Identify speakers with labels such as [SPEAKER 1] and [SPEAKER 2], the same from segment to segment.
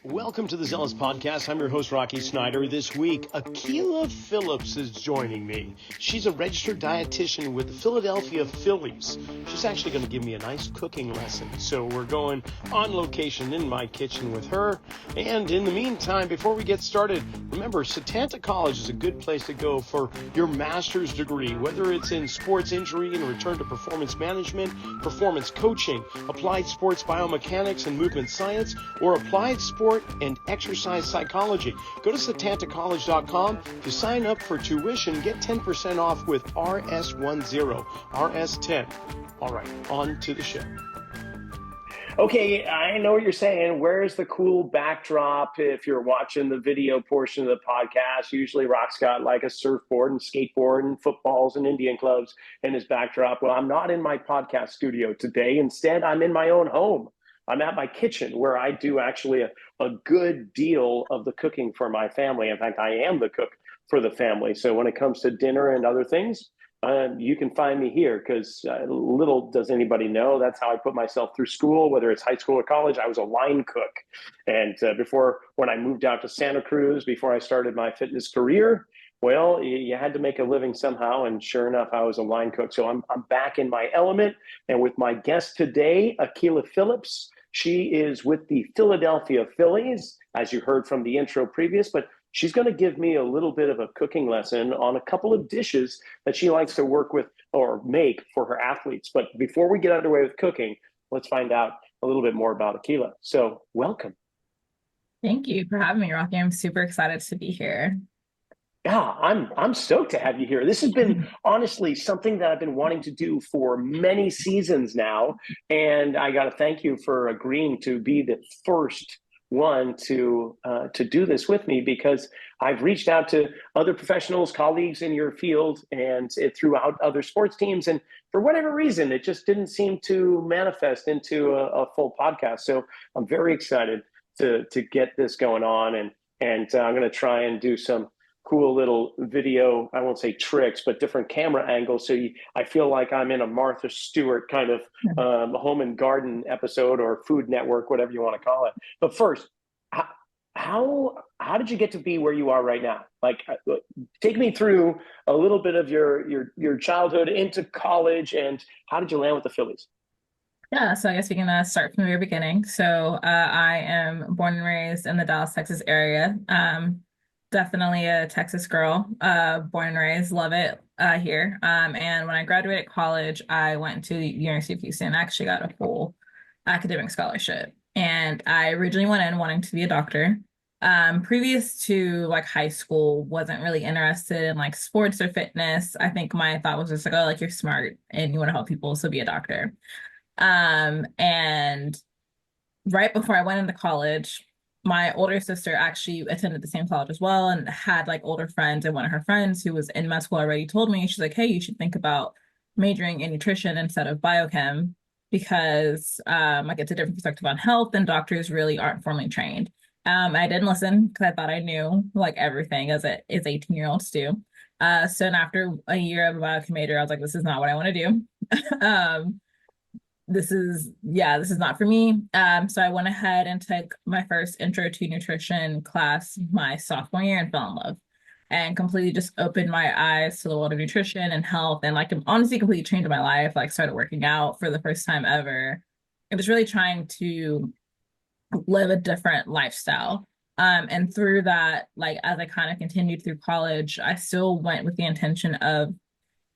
[SPEAKER 1] Welcome to the Zealous Podcast. I'm your host, Rocky Snyder. This week, Akilah Phillips is joining me. She's a registered dietitian with the Philadelphia Phillies. She's actually going to give me a nice cooking lesson. So we're going on location in my kitchen with her. And in the meantime, before we get started, remember, Setanta College is a good place to go for your master's degree, whether it's in sports injury and return to performance management, performance coaching, applied sports biomechanics and movement science, or applied sport and exercise psychology. Go to setantacollege.com to sign up for tuition. Get 10% off with RS10, RS10. All right, on to the show. Okay, I know what you're saying. Where's the cool backdrop if you're watching the video portion of the podcast? Usually Rock's got like a surfboard and skateboard and footballs and Indian clubs in his backdrop. Well, I'm not in my podcast studio today. Instead, I'm in my own home. I'm at my kitchen where I do actually a good deal of the cooking for my family. In fact, I am the cook for the family. So when it comes to dinner and other things, you can find me here because little does anybody know, that's how I put myself through school, whether it's high school or college. I was a line cook. And when I moved out to Santa Cruz, before I started my fitness career, well, you had to make a living somehow, and sure enough, I was a line cook. So I'm back in my element, and with my guest today, Akilah Phillips. She is with the Philadelphia Phillies, as you heard from the intro previous, but she's going to give me a little bit of a cooking lesson on a couple of dishes that she likes to work with or make for her athletes. But before we get underway with cooking, let's find out a little bit more about Akilah. So welcome.
[SPEAKER 2] Thank you for having me, Rocky. I'm super excited to be here.
[SPEAKER 1] Yeah, I'm stoked to have you here. This has been honestly something that I've been wanting to do for many seasons now. And I got to thank you for agreeing to be the first one to do this with me, because I've reached out to other professionals, colleagues in your field, and throughout other sports teams. And for whatever reason, it just didn't seem to manifest into a full podcast. So I'm very excited to get this going on. And I'm going to try and do some cool little video, I won't say tricks, but different camera angles. So I feel like I'm in a Martha Stewart kind of home and garden episode, or Food Network, whatever you want to call it. But first, how did you get to be where you are right now? Like, take me through a little bit of your childhood into college, and how did you land with the Phillies?
[SPEAKER 2] Yeah, so I guess we can start from the very beginning. So I am born and raised in the Dallas, Texas area. Definitely a Texas girl, born and raised, love it here. And when I graduated college, I went to the University of Houston. I actually got a full academic scholarship. And I originally went in wanting to be a doctor. Previous to like high school, wasn't really interested in like sports or fitness. I think my thought was just like, oh, like you're smart and you want to help people, so be a doctor. And right before I went into college, my older sister actually attended the same college as well and had like older friends, and one of her friends who was in med school already told me, she's like, hey, you should think about majoring in nutrition instead of biochem, because like it's a different perspective on health and doctors really aren't formally trained. I didn't listen because I thought I knew like everything, as it is 18-year-olds do. So after a year of a biochem major, I was like, this is not what I want to do. This is not for me. So I went ahead and took my first intro to nutrition class my sophomore year and fell in love, and completely just opened my eyes to the world of nutrition and health, and like honestly completely changed my life. Like started working out for the first time ever. It was really trying to live a different lifestyle. And through that, like as I kind of continued through college, I still went with the intention of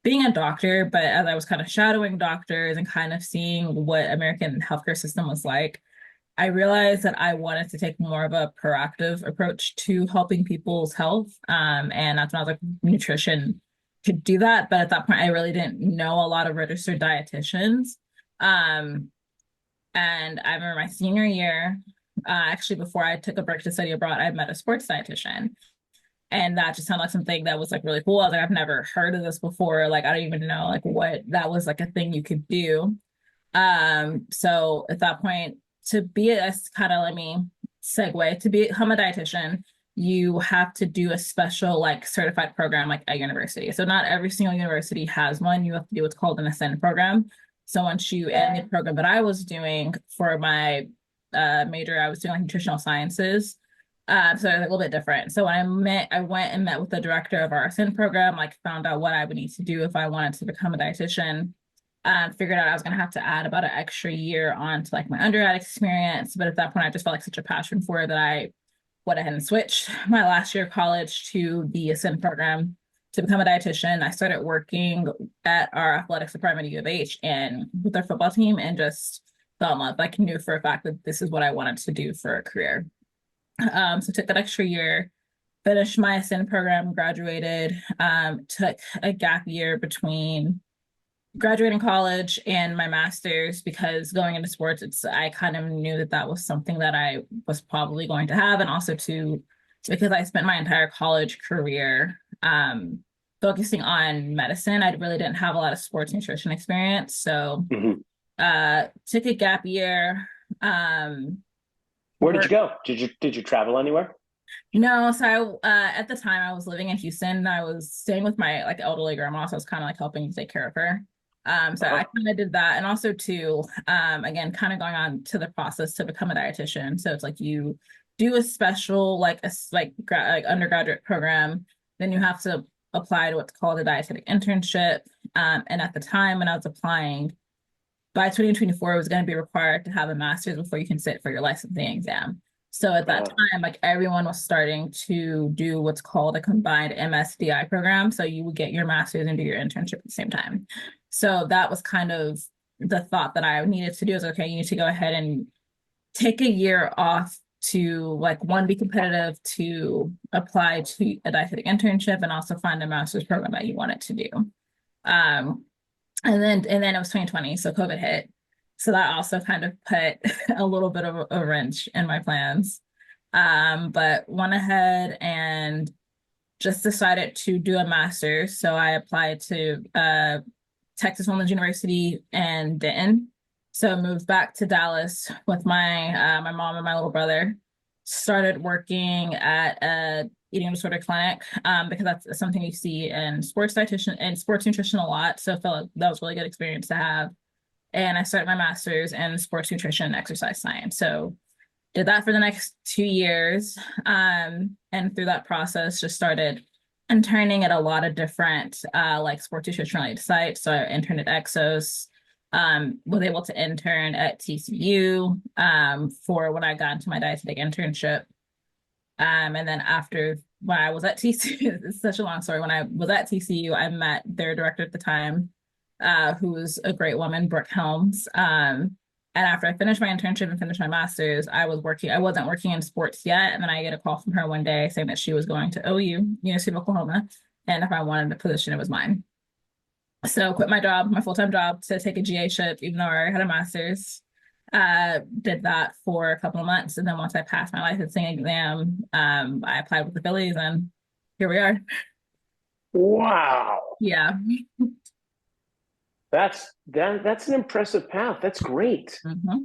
[SPEAKER 2] being a doctor, but as I was kind of shadowing doctors and kind of seeing what American healthcare system was like, I realized that I wanted to take more of a proactive approach to helping people's health. And that's when I was like, nutrition could do that. But at that point, I really didn't know a lot of registered dietitians. And I remember my senior year, actually before I took a break to study abroad, I met a sports dietitian. And that just sounded like something that was like really cool. I was like, I've never heard of this before. Like, I don't even know like what that was like a thing you could do. So at that point, to be a kind of, let me segue, to become a dietitian, you have to do a special like certified program like at university. So not every single university has one. You have to do what's called an Ascend program. So once you end the program that I was doing for my major, I was doing like nutritional sciences. So it was a little bit different. So when I went and met with the director of our SN program, like found out what I would need to do if I wanted to become a dietitian. Figured out I was going to have to add about an extra year on to like my undergrad experience. But at that point, I just felt like such a passion for it that I went ahead and switched my last year of college to the Ascend program to become a dietitian. I started working at our athletics department at U of H and with our football team and just fell in love. Like knew for a fact that this is what I wanted to do for a career. So took that extra year, finished my Ascend program, graduated, took a gap year between graduating college and my master's because going into sports, I kind of knew that that was something that I was probably going to have, and also too because I spent my entire college career focusing on medicine. I really didn't have a lot of sports nutrition experience, so took a gap year.
[SPEAKER 1] Where did you go? Did you travel anywhere?
[SPEAKER 2] No, so at the time I was living in Houston. I was staying with my like elderly grandma, so I was kind of like helping to take care of her. So I kind of did that, and also too, again, kind of going on to the process to become a dietitian. So it's like you do a special like undergraduate program, then you have to apply to what's called a dietetic internship. And at the time when I was applying, by 2024, it was going to be required to have a master's before you can sit for your licensing exam. So at that time, like everyone was starting to do what's called a combined MSDI program. So you would get your master's and do your internship at the same time. So that was kind of the thought that I needed to do is, okay, you need to go ahead and take a year off to like one, be competitive, to apply to a dietetic internship and also find a master's program that you wanted to do. And then it was 2020, so COVID hit. So that also kind of put a little bit of a wrench in my plans. But went ahead and just decided to do a master's. So I applied to Texas Women's University in Denton. So moved back to Dallas with my my mom and my little brother. Started working at a eating disorder clinic because that's something you see in sports dietitian and sports nutrition a lot. So I felt like that was a really good experience to have. And I started my master's in sports nutrition and exercise science. So did that for the next 2 years. And through that process, just started interning at a lot of different like sports nutrition related sites. So I interned at Exos, was able to intern at TCU for when I got into my dietetic internship. And then after when I was at TCU, it's such a long story. When I was at TCU, I met their director at the time, who was a great woman, Brooke Helms. And after I finished my internship and finished my master's, I wasn't working in sports yet. And then I get a call from her one day saying that she was going to OU, University of Oklahoma. And if I wanted a position, it was mine. So quit my job, my full-time job, to take a GA-ship, even though I already had a master's. Did that for a couple of months. And then once I passed my licensing exam, I applied with the Phillies and here we are.
[SPEAKER 1] Wow.
[SPEAKER 2] Yeah.
[SPEAKER 1] That's an impressive path. That's great.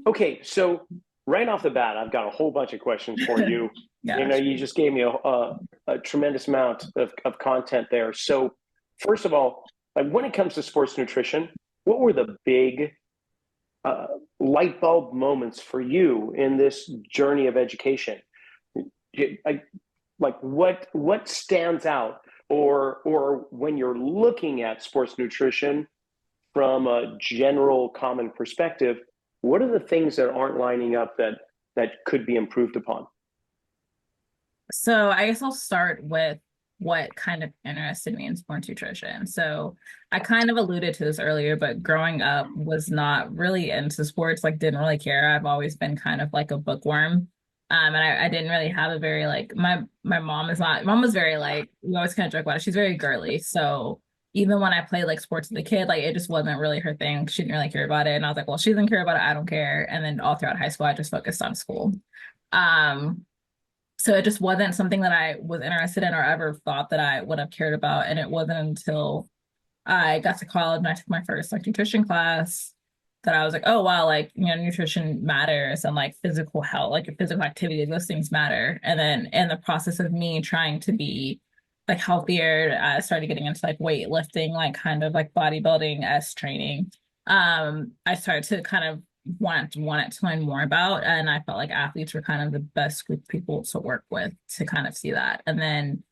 [SPEAKER 1] Okay, so right off the bat, I've got a whole bunch of questions for you.
[SPEAKER 2] Yeah.
[SPEAKER 1] You just gave me a tremendous amount of content there. So first of all, like when it comes to sports nutrition, what were the big light bulb moments for you in this journey of education? Like what stands out, or when you're looking at sports nutrition from a general common perspective, what are the things that aren't lining up that could be improved upon?
[SPEAKER 2] So I guess I'll start with what kind of interested me in sports nutrition. So I kind of alluded to this earlier, but growing up was not really into sports, like didn't really care. I've always been kind of like a bookworm. And I didn't really have a very like my mom was very like, we always kind of joke about it. She's very girly. So even when I played like sports as a kid, like it just wasn't really her thing. She didn't really care about it. And I was like, well, she doesn't care about it, I don't care. And then all throughout high school, I just focused on school. So it just wasn't something that I was interested in or ever thought that I would have cared about. And it wasn't until I got to college and I took my first like nutrition class that I was like, oh wow, like nutrition matters, and like physical health, like your physical activity, those things matter. And then in the process of me trying to be like healthier, I started getting into like weightlifting, like kind of like bodybuilding as training. I started to kind of wanted to learn more about. And I felt like athletes were kind of the best group of people to work with to kind of see that. And then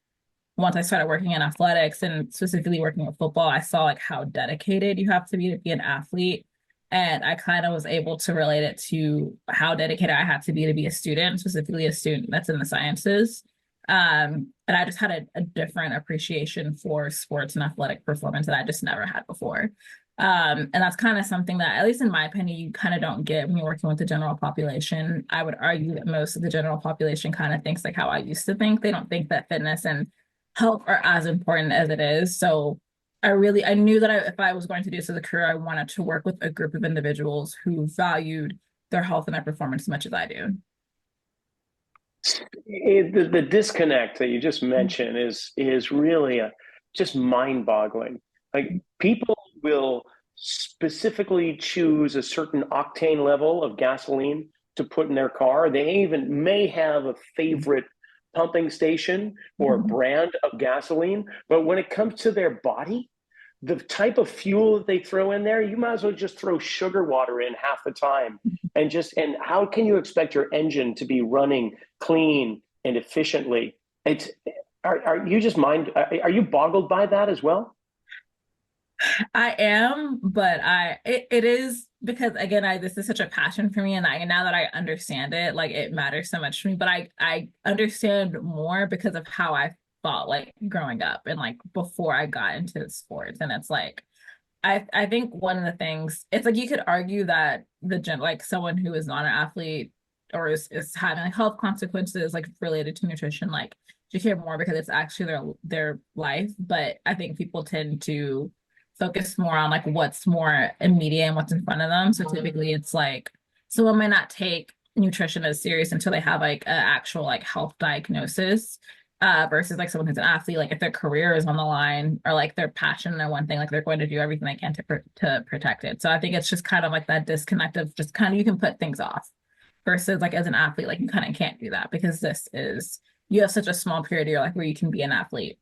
[SPEAKER 2] once I started working in athletics and specifically working with football, I saw like how dedicated you have to be an athlete. And I kind of was able to relate it to how dedicated I had to be a student, specifically a student that's in the sciences. And I just had a different appreciation for sports and athletic performance that I just never had before. And that's kind of something that, at least in my opinion, you kind of don't get when you're working with the general population. I would argue that most of the general population kind of thinks like how I used to think. They don't think that fitness and health are as important as it is. So I knew that if I was going to do this as a career, I wanted to work with a group of individuals who valued their health and their performance as much as I do.
[SPEAKER 1] The disconnect that you just mentioned is really just mind-boggling. Like people will specifically choose a certain octane level of gasoline to put in their car. They even may have a favorite pumping station or brand of gasoline, but when it comes to their body, the type of fuel that they throw in there, you might as well just throw sugar water in half the time. And how can you expect your engine to be running clean and efficiently? Are you just are you boggled by that as well?
[SPEAKER 2] I am, but it is because again, this is such a passion for me, and now that I understand it, like it matters so much to me. But I understand more because of how I thought like growing up and like before I got into sports. And it's like I think one of the things, it's like you could argue that like someone who is not an athlete or is having like health consequences like related to nutrition, like you care more because it's actually their life. But I think people tend to focus more on like what's more immediate and what's in front of them. So typically it's like someone might not take nutrition as serious until they have like an actual like health diagnosis, versus like someone who's an athlete, like if their career is on the line or like they're passionate in one thing, like they're going to do everything they can to protect it. So I think it's just kind of like that disconnect of just kind of you can put things off versus like as an athlete, like you kind of can't do that because you have such a small period of your life where you can be an athlete.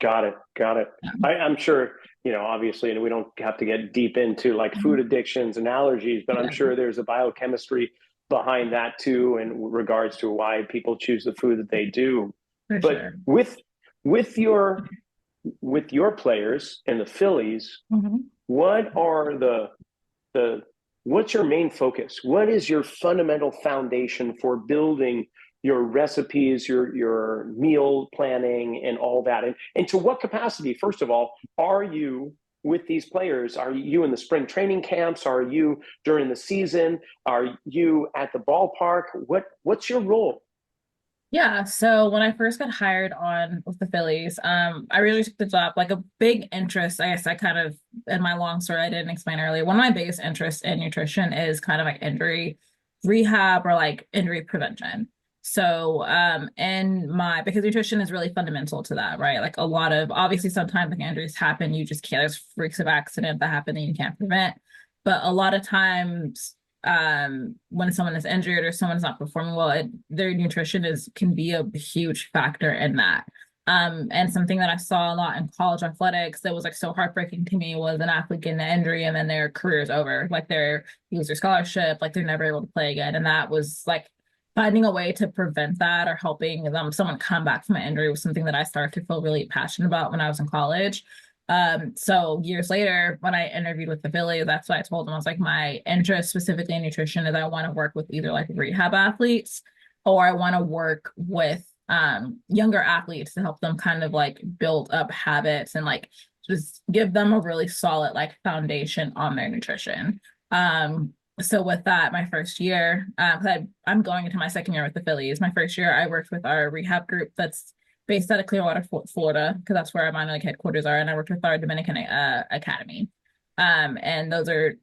[SPEAKER 1] Got it. Got it.
[SPEAKER 2] Yeah.
[SPEAKER 1] I'm sure, obviously, and we don't have to get deep into like food addictions and allergies, but I'm sure there's a biochemistry behind that too, in regards to why people choose the food that they do.
[SPEAKER 2] For
[SPEAKER 1] But
[SPEAKER 2] sure.
[SPEAKER 1] with your players and the Phillies, what are what's your main focus? What is your fundamental foundation for building your recipes, your meal planning, and all that? And to what capacity, first of all, are you with these players? Are you in the spring training camps? Are you during the season? Are you at the ballpark? What's your role?
[SPEAKER 2] Yeah, so when I first got hired on with the Phillies, I really took the job like a big interest. I guess I kind of, in my long story, I didn't explain earlier. One of my biggest interests in nutrition is kind of like injury rehab or like injury prevention. So, because nutrition is really fundamental to that, right? Like a lot of, obviously sometimes like injuries happen, you just can't, there's freaks of accident that happen that you can't prevent. But a lot of times, when someone is injured or someone's not performing well, their nutrition can be a huge factor in that. And something that I saw a lot in college athletics that was like so heartbreaking to me was an athlete getting an injury and then their career is over. Like they lose their scholarship, like they're never able to play again. And that was like finding a way to prevent that or helping someone come back from an injury was something that I started to feel really passionate about when I was in college. So years later, when I interviewed with the Phillies, that's what I told them. I was like, my interest specifically in nutrition is I want to work with either like rehab athletes or I want to work with younger athletes to help them kind of like build up habits and like just give them a really solid like foundation on their nutrition. So with that, my first year, I'm going into my second year with the Phillies. My first year, I worked with our rehab group that's based out of Clearwater, Florida, because that's where our minor league headquarters are. And I worked with our Dominican Academy. And those are,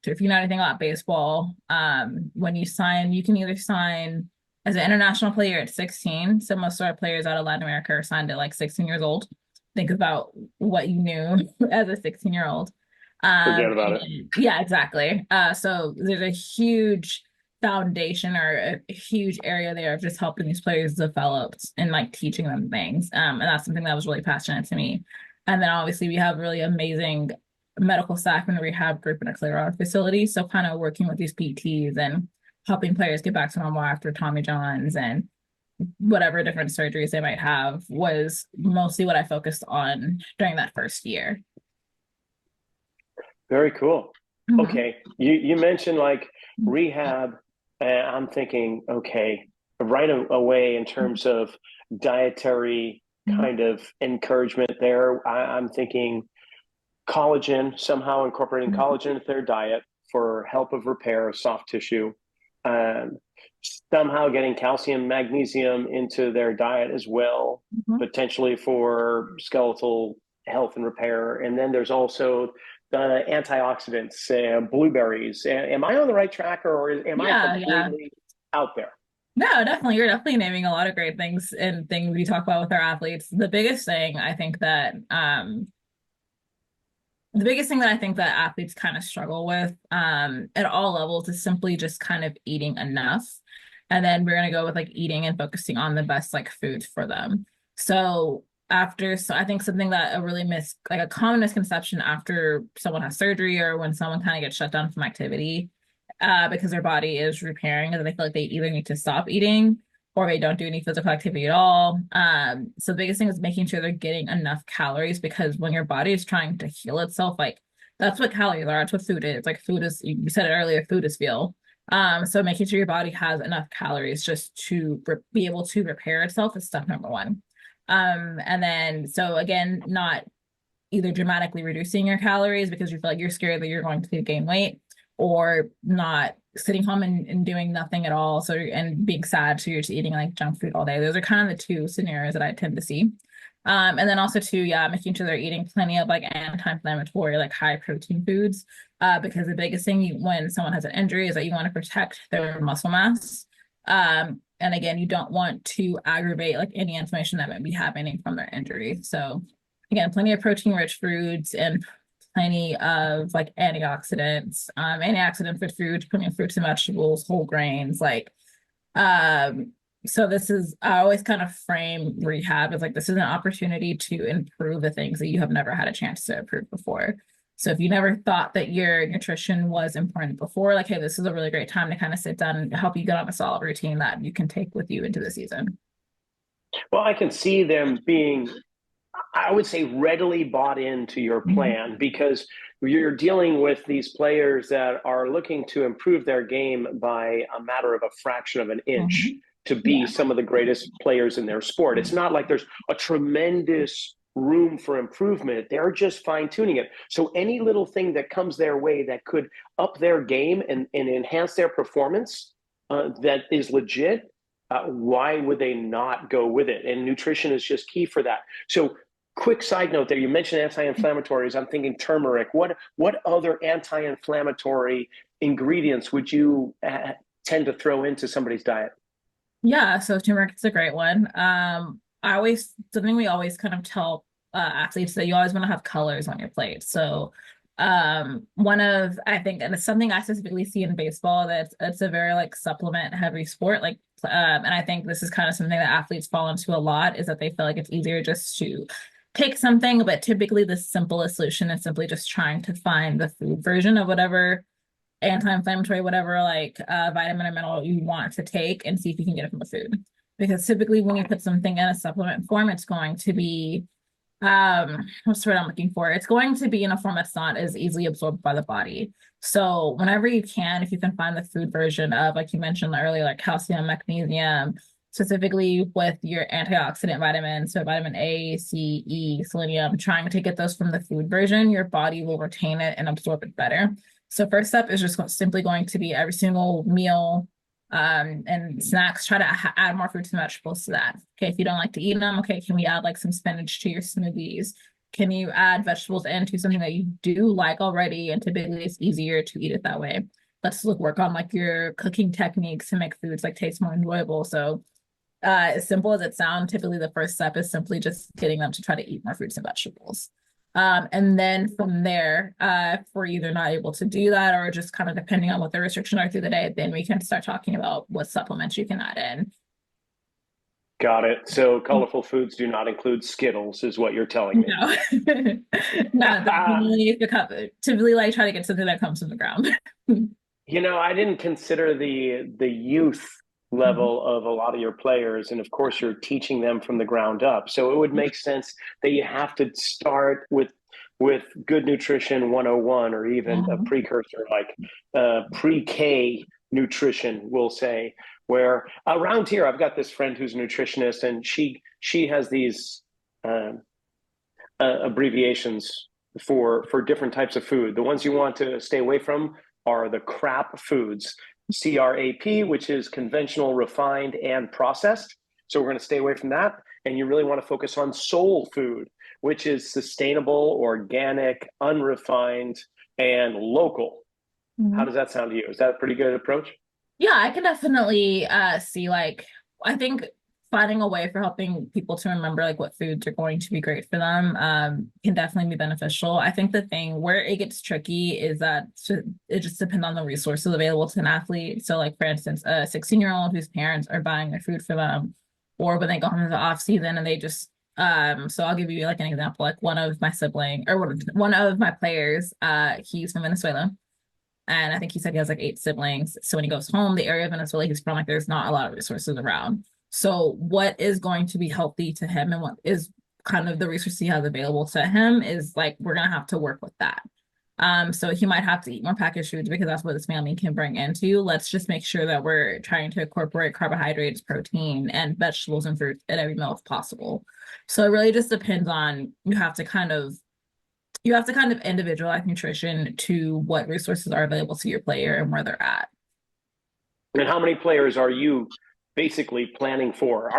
[SPEAKER 2] if you know anything about baseball, when you sign, you can either sign as an international player at 16. So most of our players out of Latin America are signed at like 16 years old. Think about what you knew as a 16-year-old.
[SPEAKER 1] Forget about it.
[SPEAKER 2] Yeah, exactly. So there's a huge foundation or a huge area there of just helping these players develop and like teaching them things. And that's something that was really passionate to me. And then obviously we have really amazing medical staff in the rehab group in a clear facility. So kind of working with these PTs and helping players get back to normal after Tommy Johns and whatever different surgeries they might have was mostly what I focused on during that first year.
[SPEAKER 1] Very cool.
[SPEAKER 2] Mhm.
[SPEAKER 1] Okay. You mentioned like rehab, and I'm thinking, okay, right away in terms of dietary kind of encouragement there, I'm thinking collagen, somehow incorporating collagen into their diet for help of repair of soft tissue. Um, Somehow getting calcium, magnesium into their diet as well, potentially for skeletal health and repair. And then there's also the antioxidants, blueberries. Am I on the right track, or am I
[SPEAKER 2] Yeah, yeah.
[SPEAKER 1] completely out there?
[SPEAKER 2] No, definitely. You're definitely naming a lot of great things and things we talk about with our athletes. The biggest thing that I think that athletes kind of struggle with at all levels is simply just kind of eating enough. And then we're gonna go with like eating and focusing on the best like foods for them. So I think something that like a common misconception after someone has surgery or when someone kind of gets shut down from activity, because their body is repairing and they feel like they either need to stop eating or they don't do any physical activity at all. So the biggest thing is making sure they're getting enough calories because when your body is trying to heal itself, like that's what calories are. That's what food is. Like food is, you said it earlier, food is fuel. So making sure your body has enough calories just to be able to repair itself is step number one. And then, so again, not either dramatically reducing your calories because you feel like you're scared that you're going to gain weight, or not sitting home and doing nothing at all. So, and being sad. So you're just eating like junk food all day. Those are kind of the two scenarios that I tend to see. And then also too, yeah, making sure they're eating plenty of like anti-inflammatory, like high protein foods. Because the biggest thing when someone has an injury is that you want to protect their muscle mass. And again, you don't want to aggravate like any inflammation that might be happening from their injury. So again, plenty of protein rich foods and plenty of like antioxidant rich foods, plenty of fruits and vegetables, whole grains, like so this is, I always kind of frame rehab as like this is an opportunity to improve the things that you have never had a chance to improve before. So if you never thought that your nutrition was important before, like, hey, this is a really great time to kind of sit down and help you get on a solid routine that you can take with you into the season.
[SPEAKER 1] Well, I can see them being, I would say, readily bought into your plan because you're dealing with these players that are looking to improve their game by a matter of a fraction of an inch to be some of the greatest players in their sport. It's not like there's a tremendous room for improvement. They're just fine tuning it. So any little thing that comes their way that could up their game and enhance their performance that is legit, why would they not go with it? And nutrition is just key for that. So quick side note there, you mentioned anti-inflammatories. I'm thinking turmeric. What other anti-inflammatory ingredients would you tend to throw into somebody's diet?
[SPEAKER 2] Yeah, so turmeric is a great one. Something we always kind of tell athletes that you always want to have colors on your plate. So I think, and it's something I specifically see in baseball, that it's a very like supplement heavy sport. Like, and I think this is kind of something that athletes fall into a lot, is that they feel like it's easier just to take something, but typically the simplest solution is simply just trying to find the food version of whatever anti-inflammatory, whatever like vitamin or mineral you want to take, and see if you can get it from the food. Because typically when you put something in a supplement form, it's going to be what's the word I'm looking for? It's going to be in a form that's not as easily absorbed by the body. So whenever you can, if you can find the food version of, like you mentioned earlier, like calcium, magnesium, specifically with your antioxidant vitamins, so vitamin A, C, E, selenium, trying to get those from the food version, your body will retain it and absorb it better. So first step is just simply going to be every single meal and snacks, try to add more fruits and vegetables to that. Okay, if you don't like to eat them, okay, can we add like some spinach to your smoothies? Can you add vegetables into something that you do like already? And typically it's easier to eat it that way. Let's work on like your cooking techniques to make foods like taste more enjoyable. So as simple as it sounds, typically the first step is simply just getting them to try to eat more fruits and vegetables. And then from there, if we're either not able to do that or just kind of depending on what the restrictions are through the day, then we can start talking about what supplements you can add in.
[SPEAKER 1] Got it. So colorful foods do not include Skittles, is what you're telling me.
[SPEAKER 2] No, no, definitely if you typically like try to get something that comes from the ground.
[SPEAKER 1] I didn't consider the youth level of a lot of your players, and of course, you're teaching them from the ground up. So it would make sense that you have to start with good nutrition 101, or even a
[SPEAKER 2] Mhm.
[SPEAKER 1] precursor like pre-K nutrition, we'll say. Where around here, I've got this friend who's a nutritionist, and she has these um, abbreviations for different types of food. The ones you want to stay away from are the crap foods, CRAP, which is conventional, refined, and processed. So we're going to stay away from that. And you really want to focus on soul food, which is sustainable, organic, unrefined, and local. How
[SPEAKER 2] Mhm.
[SPEAKER 1] does that sound to you? Is that a pretty good approach?
[SPEAKER 2] Yeah, I can definitely see like I think finding a way for helping people to remember like what foods are going to be great for them can definitely be beneficial. I think the thing where it gets tricky is that it just depends on the resources available to an athlete. So like for instance, a 16-year-old whose parents are buying their food for them, or when they go home in the off season and they just so I'll give you like an example. Like one of my sibling or one of my players, he's from Venezuela. And I think he said he has like 8 siblings. So when he goes home, the area of Venezuela he's from, like there's not a lot of resources around. So what is going to be healthy to him and what is kind of the resources he has available to him is like we're gonna have to work with that. So he might have to eat more packaged foods because that's what his family can bring into. Let's just make sure that we're trying to incorporate carbohydrates, protein, and vegetables and fruit at every meal if possible. So it really just depends on you have to kind of individualize nutrition to what resources are available to your player and where they're at.
[SPEAKER 1] And how many players are you basically planning for?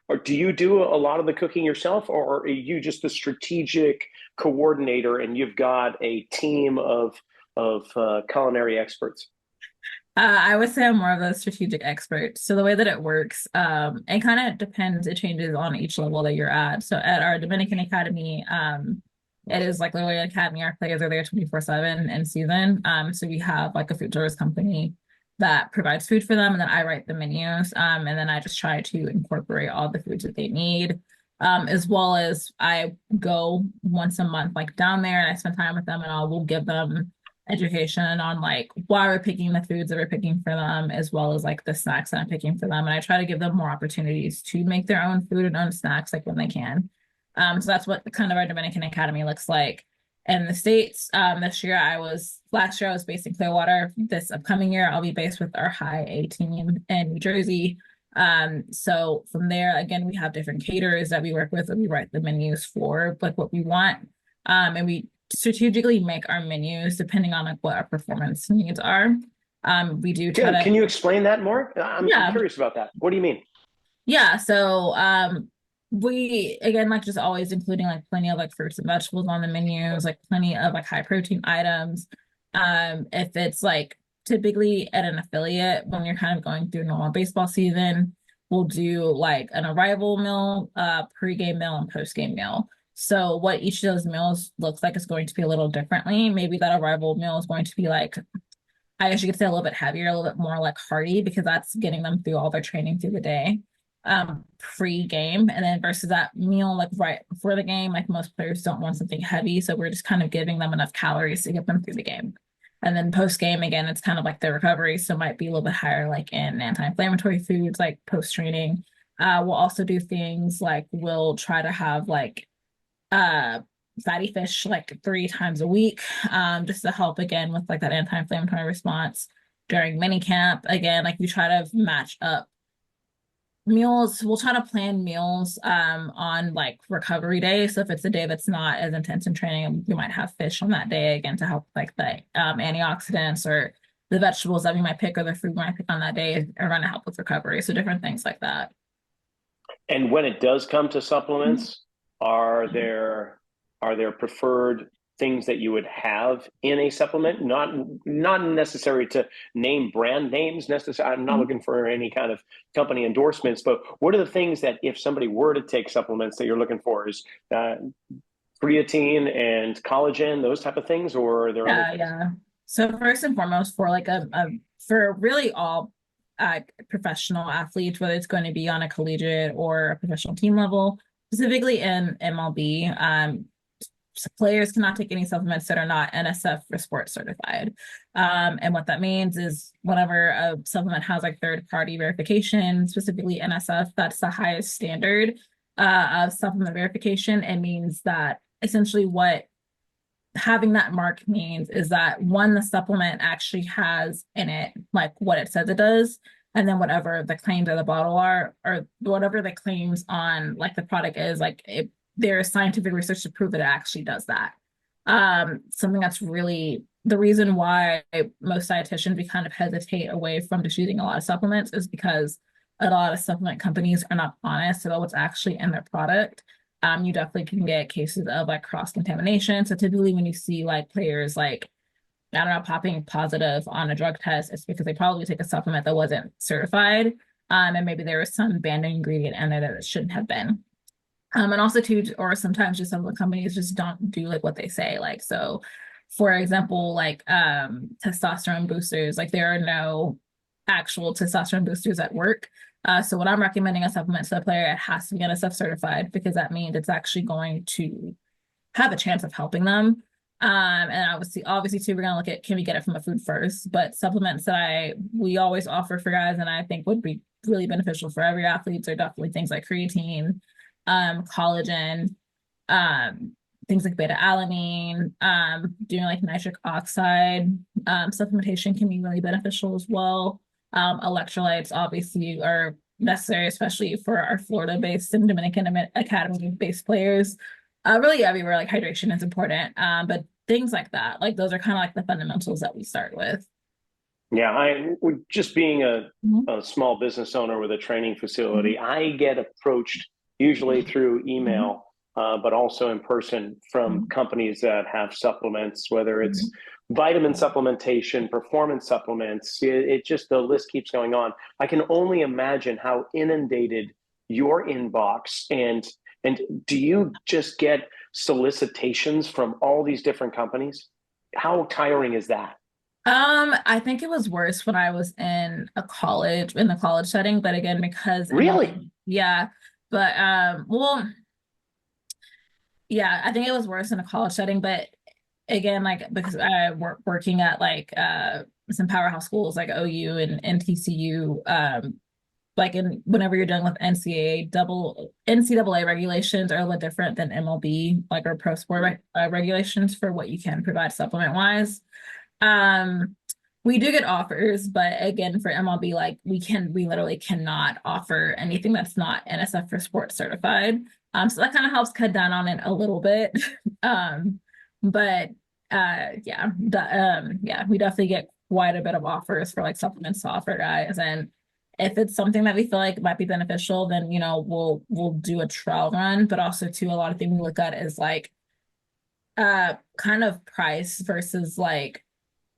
[SPEAKER 1] Or do you do a lot of the cooking yourself, or are you just the strategic coordinator and you've got a team of culinary experts?
[SPEAKER 2] I would say I'm more of a strategic expert. So the way that it works, it kind of depends. It changes on each level that you're at. So at our Dominican Academy, it is like literally an academy. Our players are there 24/7 in season. So we have like a food service company that provides food for them, and then I write the menus. And then I just try to incorporate all the foods that they need. As well as I go once a month, like down there, and I spend time with them, and I will give them education on like why we're picking the foods that we're picking for them, as well as like the snacks that I'm picking for them. And I try to give them more opportunities to make their own food and own snacks like when they can. So that's what kind of our Dominican Academy looks like. In the States, last year I was based in Clearwater. This upcoming year, I'll be based with our high A team in New Jersey. So from there, again, we have different caterers that we work with and we write the menus for like what we want. And we strategically make our menus depending on like what our performance needs are. We do try
[SPEAKER 1] Can
[SPEAKER 2] to,
[SPEAKER 1] you explain that more? I'm
[SPEAKER 2] yeah,
[SPEAKER 1] curious about that. What do you mean?
[SPEAKER 2] yeah. So we again like just always including like plenty of like fruits and vegetables on the menus, like plenty of like high protein items. If it's like typically at an affiliate when you're kind of going through normal baseball season, we'll do like an arrival meal, pre-game meal, and post-game meal. So what each of those meals looks like is going to be a little differently. Maybe that arrival meal is going to be like, I guess you could say a little bit heavier, a little bit more like hearty, because that's getting them through all their training through the day, pre-game. And then versus that meal, like right before the game, like most players don't want something heavy. So we're just kind of giving them enough calories to get them through the game. And then post-game, again, it's kind of like the recovery. So it might be a little bit higher, like in anti-inflammatory foods, like post-training. We'll also do things like we'll try to have like uh fatty fish like 3 times a week, just to help again with like that anti-inflammatory response during mini camp. Again, like we try to match up meals. We'll try to plan meals on like recovery day. So if it's a day that's not as intense in training, we might have fish on that day again to help like the antioxidants, or the vegetables that we might pick or the fruit we might pick on that day are going to help with recovery. So different things like that.
[SPEAKER 1] And when it does come to supplements, are there preferred things that you would have in a supplement? Not necessary to name brand names necessarily. I'm not looking for any kind of company endorsements, but what are the things that if somebody were to take supplements that you're looking for? Is creatine and collagen, those type of things, or are there other
[SPEAKER 2] Yeah,
[SPEAKER 1] things?
[SPEAKER 2] yeah. So first and foremost, for like for really all professional athletes, whether it's going to be on a collegiate or a professional team level, specifically in MLB. Players cannot take any supplements that are not NSF for sports certified. And what that means is whenever a supplement has like third-party verification, specifically NSF, that's the highest standard of supplement verification. It means that essentially what having that mark means is that one, the supplement actually has in it like what it says it does, and then whatever the claims of the bottle are, or whatever the claims on like the product is, like there's scientific research to prove that it actually does that. Something that's really the reason why most dietitians, we kind of hesitate away from just using a lot of supplements is because a lot of supplement companies are not honest about what's actually in their product. You definitely can get cases of like cross-contamination. So typically when you see like players like, I don't know, popping positive on a drug test, it's because they probably take a supplement that wasn't certified. And maybe there was some banned ingredient in there that it shouldn't have been. And also too, or sometimes just some of the companies just don't do like what they say. Like, so for example, like testosterone boosters, like there are no actual testosterone boosters at work. So when I'm recommending a supplement to a player, it has to be NSF certified because that means it's actually going to have a chance of helping them. And obviously too, we're gonna look at can we get it from a food first, but supplements that we always offer for guys and I think would be really beneficial for every athlete are definitely things like creatine, collagen, things like beta alanine, doing like nitric oxide, supplementation can be really beneficial as well. Electrolytes obviously are necessary, especially for our Florida-based and Dominican Academy-based players. Really everywhere, like hydration is important. But things like that, like those are kind of like the fundamentals that we start with.
[SPEAKER 1] Yeah, just being a small business owner with a training facility, I get approached usually through email, but also in person from companies that have supplements, whether it's vitamin supplementation, performance supplements. It just, the list keeps going on. I can only imagine how inundated your inbox and do you just get solicitations from all these different companies? How tiring is that?
[SPEAKER 2] I think it was worse when I was in the college setting, but again, because
[SPEAKER 1] Really?
[SPEAKER 2] yeah, but well, yeah, I think it was worse in a college setting, but again, like because I working at like some powerhouse schools like OU and TCU, like whenever you're dealing with NCAA regulations are a little different than MLB, like or pro sport regulations for what you can provide supplement wise. We do get offers, but again, for MLB, like we literally cannot offer anything that's not NSF for sports certified. So that kind of helps cut down on it a little bit. But yeah, yeah, we definitely get quite a bit of offers for like supplements to offer guys. And if it's something that we feel like might be beneficial, then we'll do a trial run. But also too, a lot of things we look at is like kind of price versus like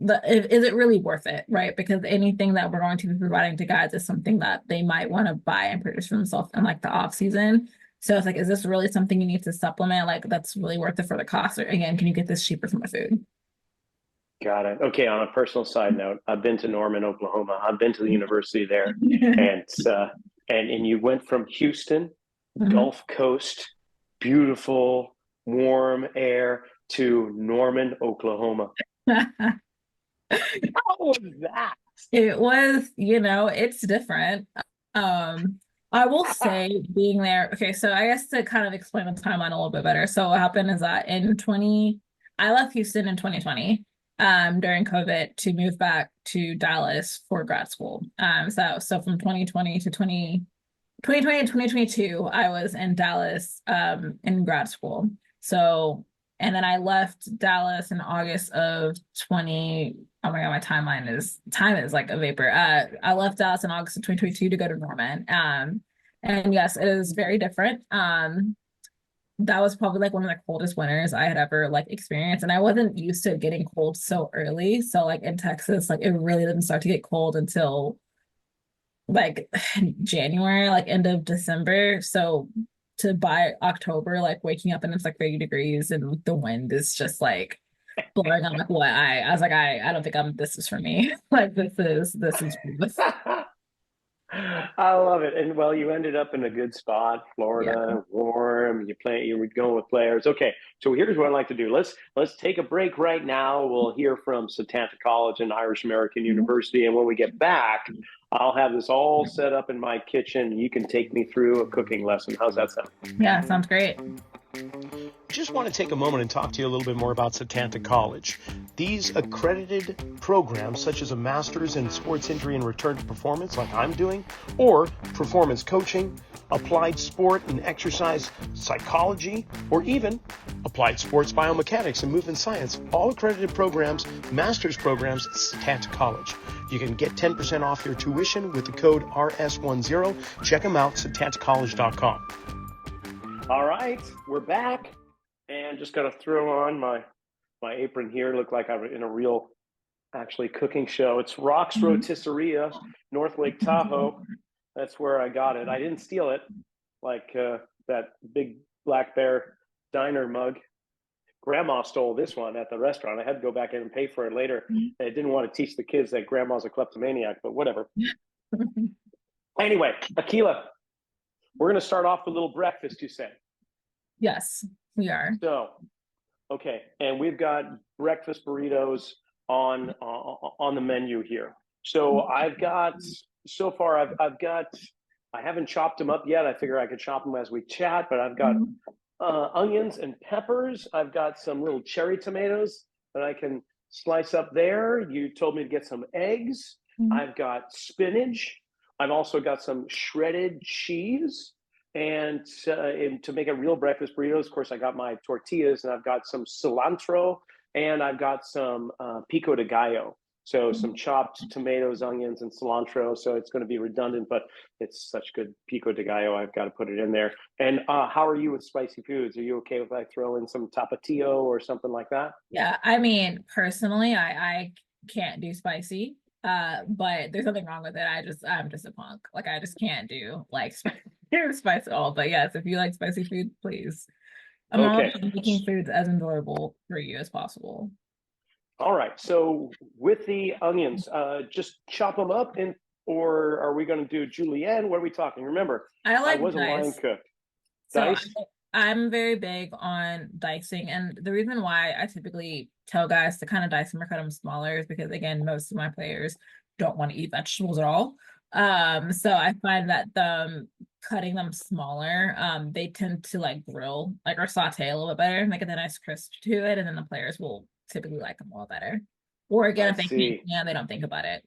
[SPEAKER 2] is it really worth it, right? Because anything that we're going to be providing to guys is something that they might want to buy and purchase for themselves in like the off season. So it's like, is this really something you need to supplement? Like that's really worth it for the cost? Or again, can you get this cheaper from the food?
[SPEAKER 1] Got it. Okay. On a personal side note, I've been to Norman, Oklahoma. I've been to the university there, and you went from Houston, Gulf Coast, beautiful, warm air, to Norman, Oklahoma. How was that?
[SPEAKER 2] It was, it's different. I will say being there, okay, so I guess to kind of explain the timeline a little bit better. So what happened is that I left Houston in 2020 during COVID to move back to Dallas for grad school. So from 2020 to 2022, I was in Dallas in grad school. So, and then I left Dallas in August of 20. Oh my God, time is like a vapor. I left Dallas in August of 2022 to go to Norman. And yes, it is very different. That was probably like one of the coldest winters I had ever like experienced. And I wasn't used to getting cold so early. So like in Texas, like it really didn't start to get cold until like January, like end of December. So by October, like waking up and it's like 30 degrees and the wind is just like blowing. I'm like, what? I was like, I don't think this is for me. Like this is
[SPEAKER 1] I love it. And well, you ended up in a good spot,
[SPEAKER 2] Yeah.
[SPEAKER 1] Florida, warm. You were going with players. Okay, so here's what I'd like to do. Let's take a break right now. We'll hear from Satanta College and Irish American University, and when we get back, I'll have this all set up in my kitchen. You can take me through a cooking lesson. How's that sound?
[SPEAKER 2] Yeah, sounds great.
[SPEAKER 3] Just want to take a moment and talk to you a little bit more about Satanta College. These accredited programs, such as a master's in sports injury and return to performance, like I'm doing, or performance coaching, applied sport and exercise psychology, or even applied sports biomechanics and movement science, all accredited programs, master's programs at Satanta College. You can get 10% off your tuition with the code RS10. Check them out, satantacollege.com.
[SPEAKER 1] All right, we're back, and just got to throw on my apron here. Look like I'm in a real, actually, cooking show. It's Rock's Rotisseria, North Lake Tahoe. That's where I got it. I didn't steal it, like that big Black Bear diner mug. Grandma stole this one at the restaurant. I had to go back in and pay for it later. I didn't want to teach the kids that Grandma's a kleptomaniac, but whatever. Anyway, Akilah, we're going to start off with a little breakfast, you say?
[SPEAKER 2] Yes, we are.
[SPEAKER 1] So, okay, and we've got breakfast burritos on the menu here. So I've got, so far, I've got, I haven't chopped them up yet. I figure I could chop them as we chat, but I've got onions and peppers. I've got some little cherry tomatoes that I can slice up there. You told me to get some eggs. I've got spinach. I've also got some shredded cheese. And to make a real breakfast burritos, of course, I got my tortillas, and I've got some cilantro, and I've got some pico de gallo. So some chopped tomatoes, onions, and cilantro. So it's going to be redundant, but it's such good pico de gallo. I've got to put it in there. And how are you with spicy foods? Are you okay if I throw in some tapatio or something like that?
[SPEAKER 2] Yeah, I mean, personally, I can't do spicy. But there's nothing wrong with it. I'm just a punk. Like, I just can't do like spice at all. But yes, if you like spicy food, please. I'm all about making foods as enjoyable for you as possible.
[SPEAKER 1] All right. So with the onions, just chop them up, or are we going to do julienne? What are we talking? Remember,
[SPEAKER 2] I
[SPEAKER 1] was
[SPEAKER 2] dice.
[SPEAKER 1] a line cook.
[SPEAKER 2] Dice? So I'm very big on dicing, and the reason why I typically tell guys to kind of dice them or cut them smaller is because, again, most of my players don't want to eat vegetables at all. So I find that cutting them smaller, they tend to like grill, like, or saute a little bit better, make it a nice crisp to it, and then the players will typically like them a little better. Or again, if they can't, yeah, they don't think about it.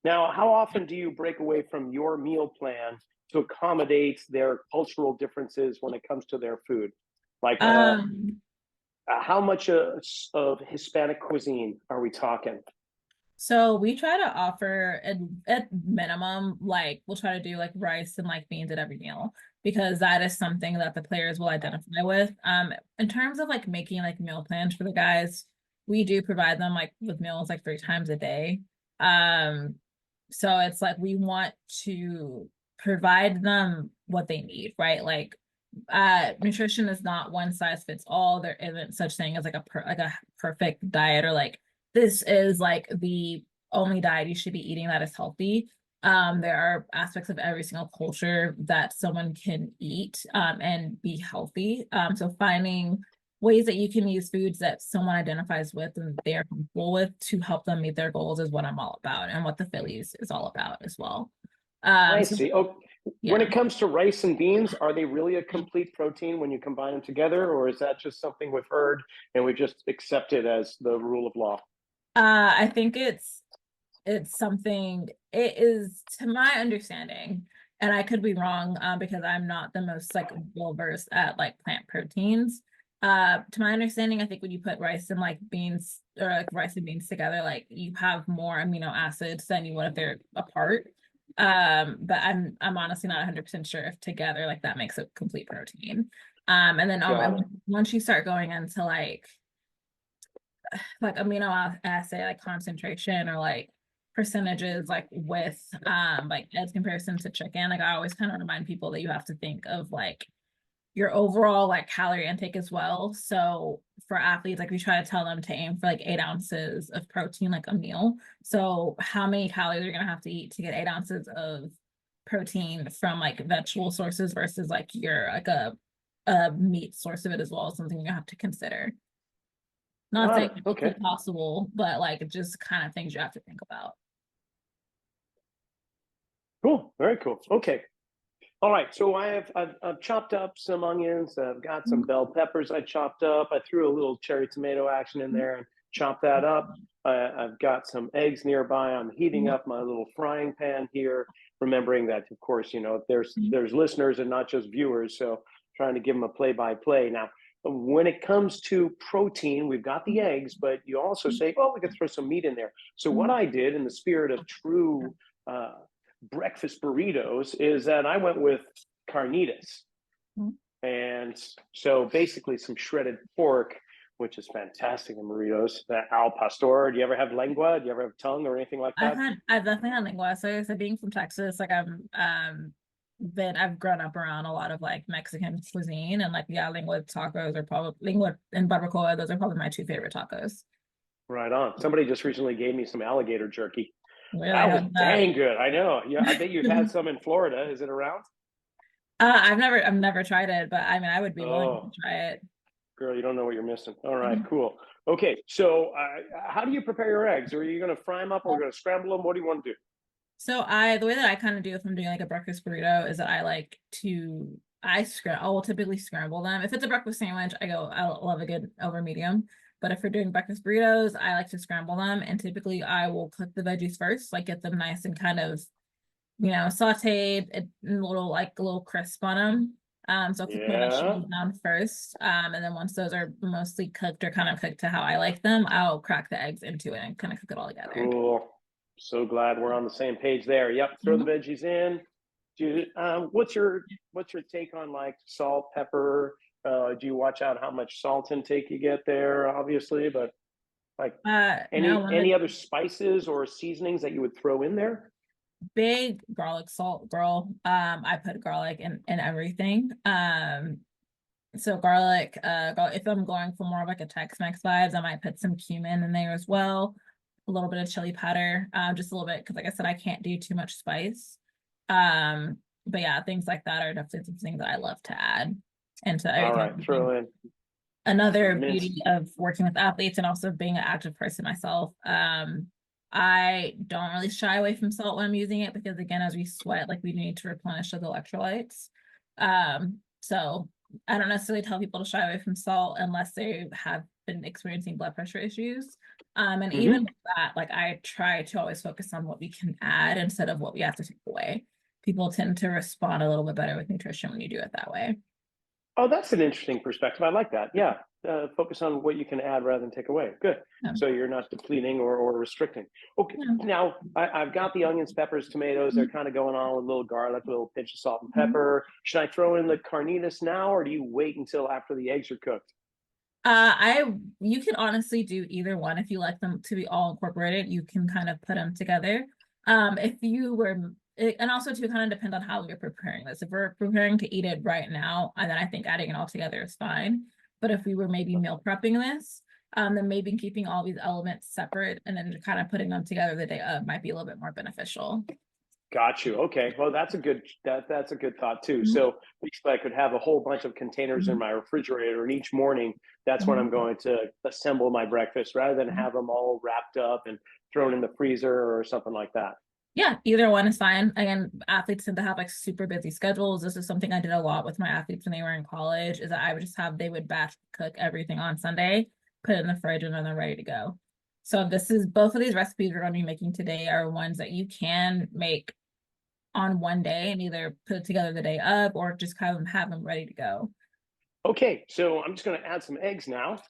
[SPEAKER 1] Now, how often do you break away from your meal plan to accommodate their cultural differences when it comes to their food? Like, how much of Hispanic cuisine are we talking?
[SPEAKER 2] So we try to offer at minimum, like, we'll try to do like rice and like beans at every meal, because that is something that the players will identify with. In terms of like making like meal plans for the guys, we do provide them like with meals like 3 times a day. So it's like we want to provide them what they need, right? Like, nutrition is not one size fits all. There isn't such thing as like a perfect diet, or like this is like the only diet you should be eating that is healthy. There are aspects of every single culture that someone can eat and be healthy. So finding ways that you can use foods that someone identifies with and they're comfortable with to help them meet their goals is what I'm all about, and what the Phillies is all about as well.
[SPEAKER 1] I see.
[SPEAKER 2] Yeah.
[SPEAKER 1] When it comes to rice and beans, are they really a complete protein when you combine them together, or is that just something we've heard and we just accept it as the rule of law?
[SPEAKER 2] I think it's something, it is, to my understanding, and I could be wrong because I'm not the most like well versed at like plant proteins. To my understanding, I think when you put rice and like beans, or like rice and beans together, like you have more amino acids than you would if they're apart. But I'm honestly not 100% sure if together like that makes a complete protein. And then once you start going into like amino acid like concentration, or like percentages, like with like as comparison to chicken, like I always kind of remind people that you have to think of like your overall like calorie intake as well. So for athletes, like we try to tell them to aim for like 8 ounces of protein, like a meal. So how many calories you're gonna have to eat to get 8 ounces of protein from like vegetable sources versus like your like a meat source of it as well is something you have to consider. Not saying it's
[SPEAKER 1] Okay.
[SPEAKER 2] impossible, but like just kind of things you have to think about.
[SPEAKER 1] Cool. Very cool. Okay. All right. So I've chopped up some onions. I've got some bell peppers I chopped up. I threw a little cherry tomato action in there and chopped that up. I've got some eggs nearby. I'm heating up my little frying pan here, remembering that, of course, you know, there's listeners and not just viewers. So trying to give them a play-by-play. Now, when it comes to protein, we've got the eggs, but you also say, oh, we could throw some meat in there. So what I did in the spirit of true breakfast burritos is that I went with carnitas. And so basically some shredded pork, which is fantastic in burritos. That al pastor. Do you ever have lengua? Do you ever have tongue or anything like that?
[SPEAKER 2] I've definitely had lengua. So being from Texas, like I've grown up around a lot of like Mexican cuisine, and like lengua tacos are probably lengua and barbacoa. Those are probably my two favorite tacos.
[SPEAKER 1] Right on. Somebody just recently gave me some alligator jerky.
[SPEAKER 2] Really?
[SPEAKER 1] That was dang good. I know. Yeah, I bet you've had some in Florida. Is it around?
[SPEAKER 2] I've never tried it, but I mean, I would be willing to try it.
[SPEAKER 1] Girl, you don't know what you're missing. All right, cool. Okay, so how do you prepare your eggs? Are you going to fry them up or are you going to scramble them? What do you want to do?
[SPEAKER 2] So the way that I kind of do if I'm doing like a breakfast burrito is that I will typically scramble them. If it's a breakfast sandwich, I love a good over medium. But if we're doing breakfast burritos, I like to scramble them, and typically I will cook the veggies first, like get them nice and kind of, sauteed, a little crisp on them. So I'll cook my vegetables down first. And then once those are mostly cooked or kind of cooked to how I like them, I'll crack the eggs into it and kind of cook it all together.
[SPEAKER 1] Cool. So glad we're on the same page there. Yep. Throw the veggies in. What's your take on like salt, pepper? Do you watch out how much salt intake you get there? Obviously, but like any other spices or seasonings that you would throw in there?
[SPEAKER 2] Big garlic salt girl. I put garlic in everything. So garlic, if I'm going for more of like a Tex-Mex vibes, I might put some cumin in there as well. A little bit of chili powder, just a little bit, because like I said, I can't do too much spice. But yeah, things like that are definitely some things that I love to add into everything.
[SPEAKER 1] All right, throw in.
[SPEAKER 2] Another beauty of working with athletes and also being an active person myself, I don't really shy away from salt when I'm using it, because again, as we sweat, like we need to replenish those electrolytes. So I don't necessarily tell people to shy away from salt unless they have been experiencing blood pressure issues. And even with that, like I try to always focus on what we can add instead of what we have to take away. People tend to respond a little bit better with nutrition when you do it that way.
[SPEAKER 1] Oh, that's an interesting perspective. I like that. Yeah. Focus on what you can add rather than take away. Good. Yeah. So you're not depleting or restricting. Okay. Yeah. Now I've got the onions, peppers, tomatoes. They're kind of going on with a little garlic, a little pinch of salt and pepper. Should I throw in the carnitas now, or do you wait until after the eggs are cooked?
[SPEAKER 2] You can honestly do either one. If you like them to be all incorporated, you can kind of put them together. And also to kind of depend on how you're preparing this. If we're preparing to eat it right now, and then I think adding it all together is fine. But if we were maybe meal prepping this, then maybe keeping all these elements separate and then kind of putting them together the day of might be a little bit more beneficial.
[SPEAKER 1] Got you. Okay. Well, that's a good thought too. So basically I could have a whole bunch of containers in my refrigerator, and each morning that's when I'm going to assemble my breakfast rather than have them all wrapped up and thrown in the freezer or something like that.
[SPEAKER 2] Yeah, either one is fine. Again, athletes tend to have like super busy schedules. This is something I did a lot with my athletes when they were in college, is that they would batch cook everything on Sunday, put it in the fridge, and then they're ready to go. So both of these recipes we're going to be making today are ones that you can make on one day and either put it together the day of or just kind of have them ready to go.
[SPEAKER 1] Okay, so I'm just going to add some eggs now.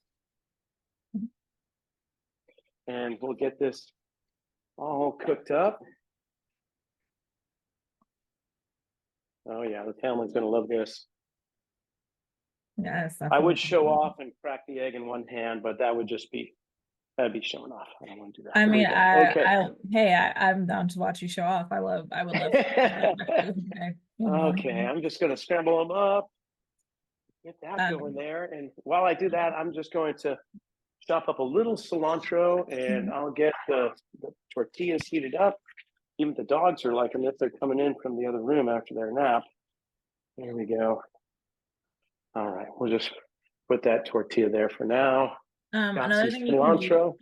[SPEAKER 1] And we'll get this all cooked up. Oh yeah, the family's going to love this.
[SPEAKER 2] Yes.
[SPEAKER 1] I would show off and crack the egg in one hand, but that'd be showing off. I don't want to do that.
[SPEAKER 2] I mean, I'm down to watch you show off. I would love to.
[SPEAKER 1] Okay, I'm just going to scramble them up, get that going there. And while I do that, I'm just going to chop up a little cilantro, and I'll get the tortillas heated up. even the dogs are liking it. They're coming in from the other room after their nap. There we go. All right, we'll just put that tortilla there for now. Got
[SPEAKER 2] Another
[SPEAKER 1] some
[SPEAKER 2] thing you can do,
[SPEAKER 1] cilantro.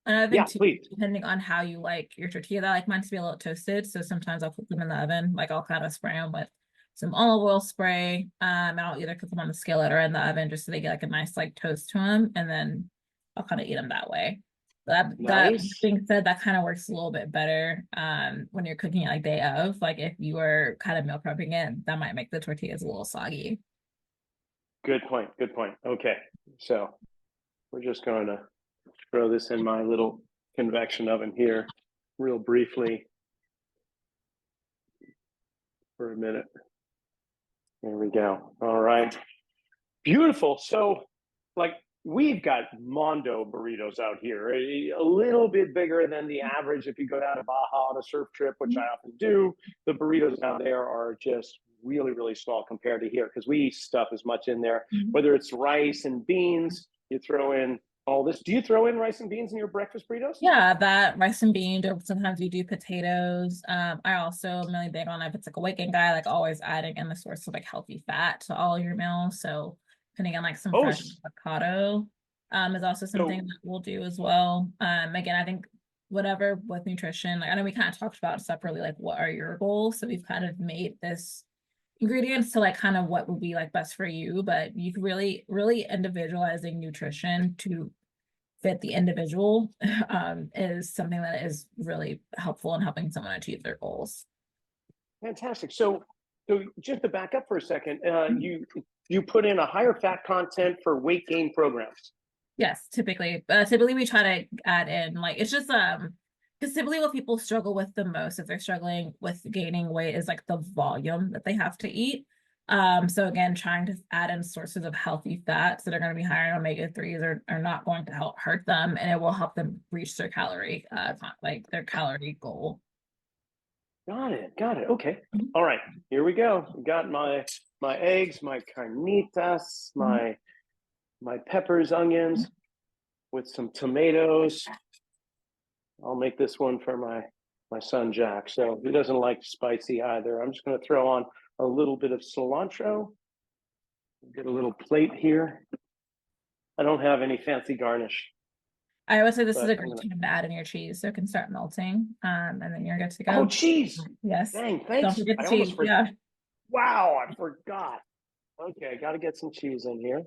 [SPEAKER 2] another thing
[SPEAKER 1] Yeah,
[SPEAKER 2] too,
[SPEAKER 1] please.
[SPEAKER 2] depending on how you like your tortilla, I like mine to be a little toasted. So sometimes I'll cook them in the oven. Like I'll kind of spray them with some olive oil spray. And I'll either cook them on the skillet or in the oven just so they get like a nice like toast to them, and then I'll kind of eat them that way. That
[SPEAKER 1] Nice.
[SPEAKER 2] being said, that kind of works a little bit better when you're cooking it like day of. Like if you were kind of meal prepping it, that might make the tortillas a little soggy.
[SPEAKER 1] Good point. Good point. Okay, so we're just going to throw this in my little convection oven here real briefly for a minute. There we go. All right. Beautiful. So, like, we've got Mondo burritos out here, a little bit bigger than the average. If you go down to Baja on a surf trip, which I often do, the burritos down there are just really, really small compared to here because we stuff as much in there, whether it's rice and beans, you throw in all this. Do you throw in rice and beans in your breakfast burritos?
[SPEAKER 2] Yeah, that rice and beans, or sometimes we do potatoes. I also am really big on if it's like a weekend guy, like always adding in the source of like healthy fat to all your meals. So putting in like some fresh avocado is also something that we'll do as well. Again, I think whatever with nutrition, like I know we kind of talked about separately, like what are your goals? So we've kind of made this ingredients to like kind of what would be like best for you, but you can really, really individualizing nutrition to fit the individual is something that is really helpful in helping someone achieve their goals.
[SPEAKER 1] Fantastic. So just to back up for a second, you put in a higher fat content for weight gain programs.
[SPEAKER 2] Yes, typically we try to add in like it's just because typically what people struggle with the most if they're struggling with gaining weight is like the volume that they have to eat. So again, trying to add in sources of healthy fats that are going to be higher in omega-3s are not going to help hurt them, and it will help them reach their calorie like their calorie goal.
[SPEAKER 1] Got it. Okay. All right. Here we go. We got my eggs, my carnitas, my peppers, onions with some tomatoes. I'll make this one for my son Jack. So he doesn't like spicy either. I'm just going to throw on a little bit of cilantro. Get a little plate here. I don't have any fancy garnish.
[SPEAKER 2] I would say this is a great time to add in your cheese so it can start melting. And then you're good to go.
[SPEAKER 1] Oh, cheese.
[SPEAKER 2] Yes.
[SPEAKER 1] Dang, thanks.
[SPEAKER 2] Don't forget the cheese. Yeah.
[SPEAKER 1] Wow, I forgot. Okay, got to get some cheese in here.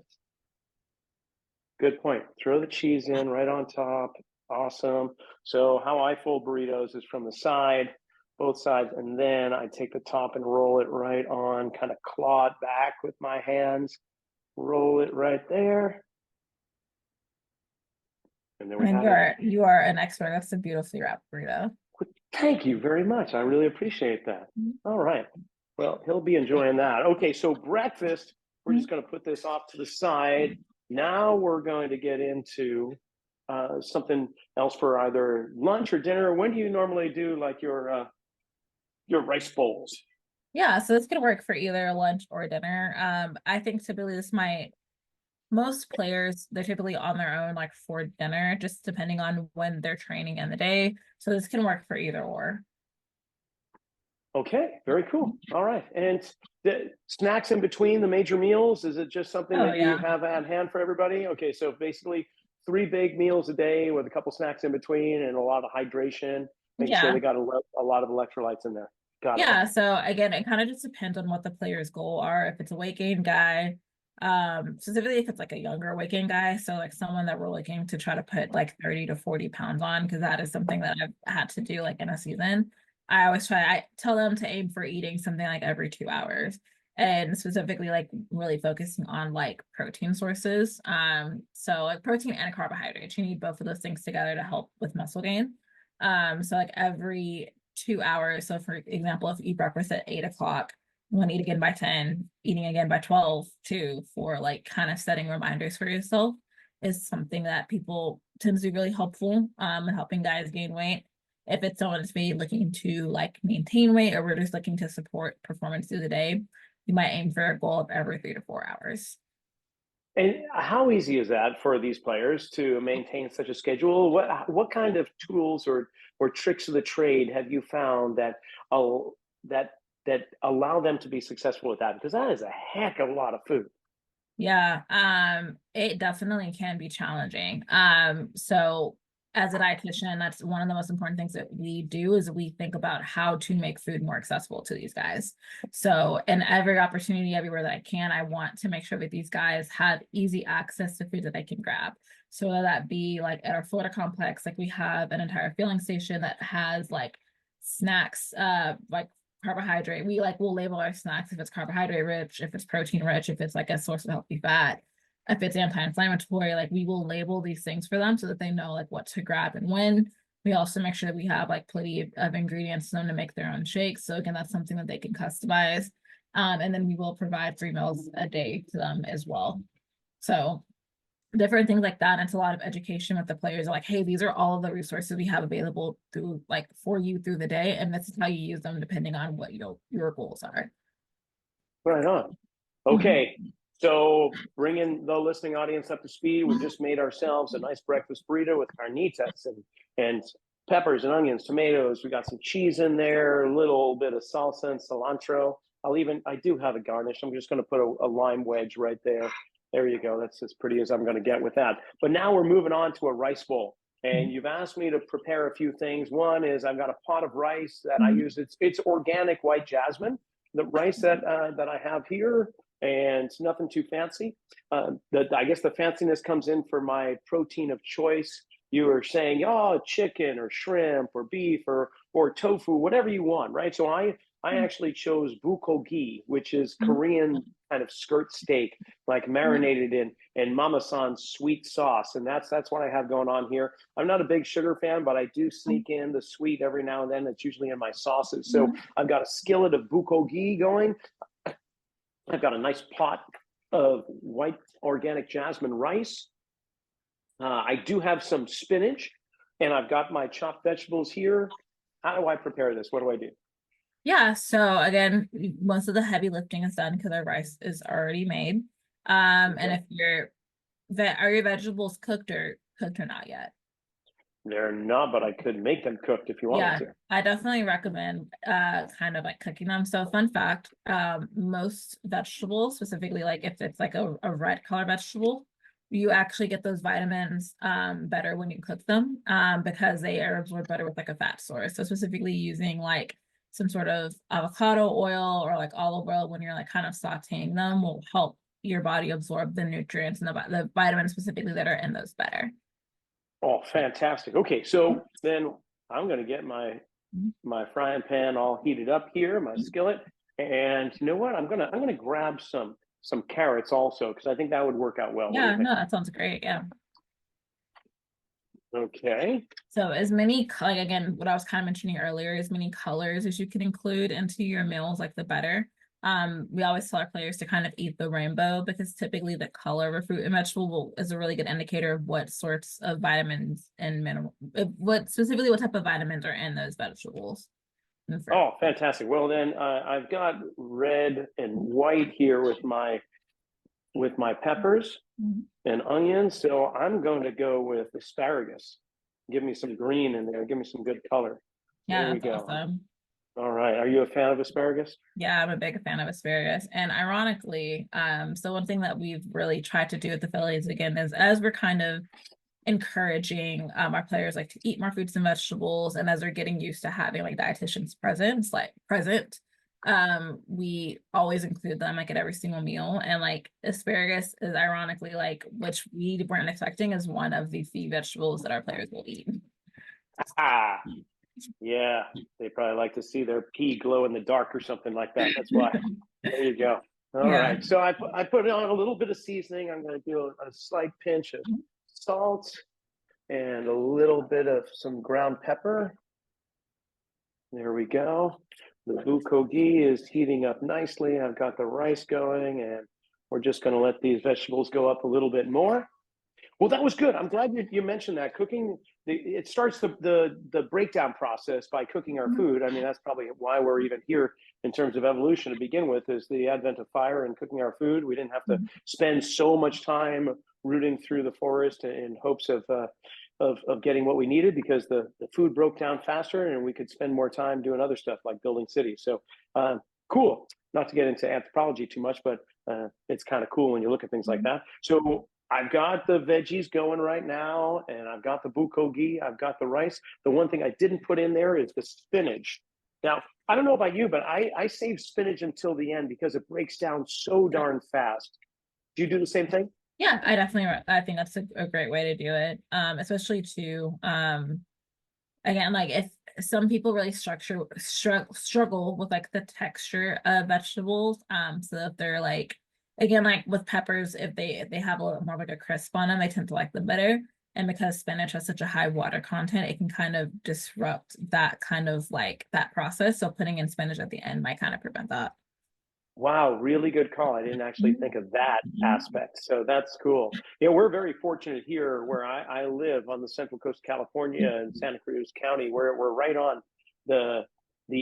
[SPEAKER 1] Good point. Throw the cheese in right on top. Awesome. So how I fold burritos is from the side, both sides, and then I take the top and roll it right on, kind of claw it back with my hands, roll it right there. And then we
[SPEAKER 2] you are an expert. That's a beautifully wrapped burrito.
[SPEAKER 1] Thank you very much. I really appreciate that. All right. Well, he'll be enjoying that. Okay, so breakfast, we're just going to put this off to the side. Now we're going to get into something else for either lunch or dinner. When do you normally do like your rice bowls?
[SPEAKER 2] Yeah, so this could work for either lunch or dinner. I think typically most players, they're typically on their own like for dinner, just depending on when they're training in the day. So this can work for either or.
[SPEAKER 1] Okay, very cool. All right. And the snacks in between the major meals, is it just something that you have at hand for everybody? Okay, so basically 3 big meals a day with a couple snacks in between and a lot of hydration. Make sure they got a lot of electrolytes in there. Got it.
[SPEAKER 2] So again, it kind of just depends on what the player's goal are. If it's a weight gain guy, specifically if it's like a younger weight gain guy, so like someone that we're looking to try to put like 30 to 40 pounds on, because that is something that I've had to do like in a season. I tell them to aim for eating something like every 2 hours, and specifically like really focusing on like protein sources. So like protein and carbohydrates, you need both of those things together to help with muscle gain. So like every 2 hours. So for example, if you eat breakfast at 8 o'clock, you want to eat again by 10, eating again by 12 too, for like kind of setting reminders for yourself is something that people tend to be really helpful in helping guys gain weight. If it's someone that's maybe looking to like maintain weight, or we're just looking to support performance through the day, you might aim for a goal of every 3 to 4 hours.
[SPEAKER 1] And how easy is that for these players to maintain such a schedule? What kind of tools or tricks of the trade have you found that that that allow them to be successful with that? Because that is a heck of a lot of food.
[SPEAKER 2] Yeah, it definitely can be challenging. So as a dietitian, that's one of the most important things that we do is we think about how to make food more accessible to these guys. So in every opportunity, everywhere that I can, I want to make sure that these guys have easy access to food that they can grab. So whether that be like at our Florida complex, like we have an entire filling station that has like snacks, like carbohydrate. We'll label our snacks if it's carbohydrate rich, if it's protein rich, if it's like a source of healthy fat, if it's anti-inflammatory, like we will label these things for them so that they know like what to grab and when. We also make sure that we have like plenty of ingredients for them to make their own shakes. So again, that's something that they can customize. And then we will provide 3 meals a day to them as well. So different things like that. And it's a lot of education with the players, like, hey, these are all of the resources we have available through like for you through the day, and this is how you use them depending on what your goals are.
[SPEAKER 1] Right on. Okay, so bringing the listening audience up to speed, we just made ourselves a nice breakfast burrito with carnitas and peppers and onions, tomatoes. We got some cheese in there, a little bit of salsa and cilantro. I do have a garnish. I'm just going to put a lime wedge right there. There you go. That's as pretty as I'm going to get with that. But now we're moving on to a rice bowl. And you've asked me to prepare a few things. One is I've got a pot of rice that I use. It's organic white jasmine, the rice that I have here, and it's nothing too fancy. I guess the fanciness comes in for my protein of choice. You were saying, oh, chicken or shrimp or beef or tofu, whatever you want, right? So I actually chose bulgogi, which is Korean kind of skirt steak, like marinated in Mama San's sweet sauce, and that's what I have going on here. I'm not a big sugar fan, but I do sneak in the sweet every now and then. It's usually in my sauces. So I've got a skillet of bulgogi going. I've got a nice pot of white organic jasmine rice. I do have some spinach, and I've got my chopped vegetables here. How do I prepare this? What do I do?
[SPEAKER 2] Yeah, so again, most of the heavy lifting is done because our rice is already made. And if are your vegetables cooked or not yet?
[SPEAKER 1] They're not, but I could make them cooked if you want me to.
[SPEAKER 2] I definitely recommend kind of like cooking them. So fun fact, most vegetables, specifically like if it's like a red color vegetable, you actually get those vitamins better when you cook them because they are absorbed better with like a fat source. So specifically using like some sort of avocado oil or like olive oil when you're like kind of sauteing them will help your body absorb the nutrients and the vitamins specifically that are in those better.
[SPEAKER 1] Oh, fantastic. Okay, so then I'm going to get my frying pan all heated up here, my skillet, and you know what? I'm gonna grab some carrots also because I think that would work out well.
[SPEAKER 2] Yeah, no, that sounds great. Yeah.
[SPEAKER 1] Okay.
[SPEAKER 2] So as many, like again, what I was kind of mentioning earlier, as many colors as you can include into your meals, like the better. We always tell our players to kind of eat the rainbow because typically the color of a fruit and vegetable is a really good indicator of what sorts of vitamins and mineral, what type of vitamins are in those vegetables.
[SPEAKER 1] Oh, fantastic. Well, then I've got red and white here with my peppers and onions. So I'm going to go with asparagus. Give me some green in there. Give me some good color.
[SPEAKER 2] Yeah,
[SPEAKER 1] there we go.
[SPEAKER 2] Awesome.
[SPEAKER 1] All right. Are you a fan of asparagus?
[SPEAKER 2] Yeah, I'm a big fan of asparagus. And ironically, so one thing that we've really tried to do with the Phillies again is as we're kind of encouraging our players like to eat more fruits and vegetables, and as they're getting used to having like dietitians present, we always include them like at every single meal. And like asparagus is ironically like, which we weren't expecting, is one of the few vegetables that our players will eat.
[SPEAKER 1] Yeah, they probably like to see their pea glow in the dark or something like that. That's why. There you go. All right. So I put on a little bit of seasoning. I'm going to do a slight pinch of salt and a little bit of some ground pepper. There we go. The bulgogi is heating up nicely. I've got the rice going, and we're just going to let these vegetables go up a little bit more. Well, that was good. I'm glad you mentioned that. Cooking, it starts the breakdown process by cooking our food. I mean, that's probably why we're even here in terms of evolution to begin with, is the advent of fire and cooking our food. We didn't have to spend so much time rooting through the forest in hopes of getting what we needed, because the food broke down faster and we could spend more time doing other stuff like building cities. So cool. Not to get into anthropology too much, but it's kind of cool when you look at things like that. So I've got the veggies going right now, and I've got the bulgogi, I've got the rice. The one thing I didn't put in there is the spinach. Now, I don't know about you, but I save spinach until the end because it breaks down so darn fast. Do you do the same thing?
[SPEAKER 2] Yeah, I think that's a great way to do it. Especially to again, like if some people really struggle with like the texture of vegetables. So if they're like, again, like with peppers, if they have a little more of like a crisp on them, I tend to like them better. And because spinach has such a high water content, it can kind of disrupt that kind of like that process. So putting in spinach at the end might kind of prevent that.
[SPEAKER 1] Wow, really good call. I didn't actually think of that aspect. So that's cool. Yeah, we're very fortunate here where I live on the central coast of California in Santa Cruz County, where we're right on the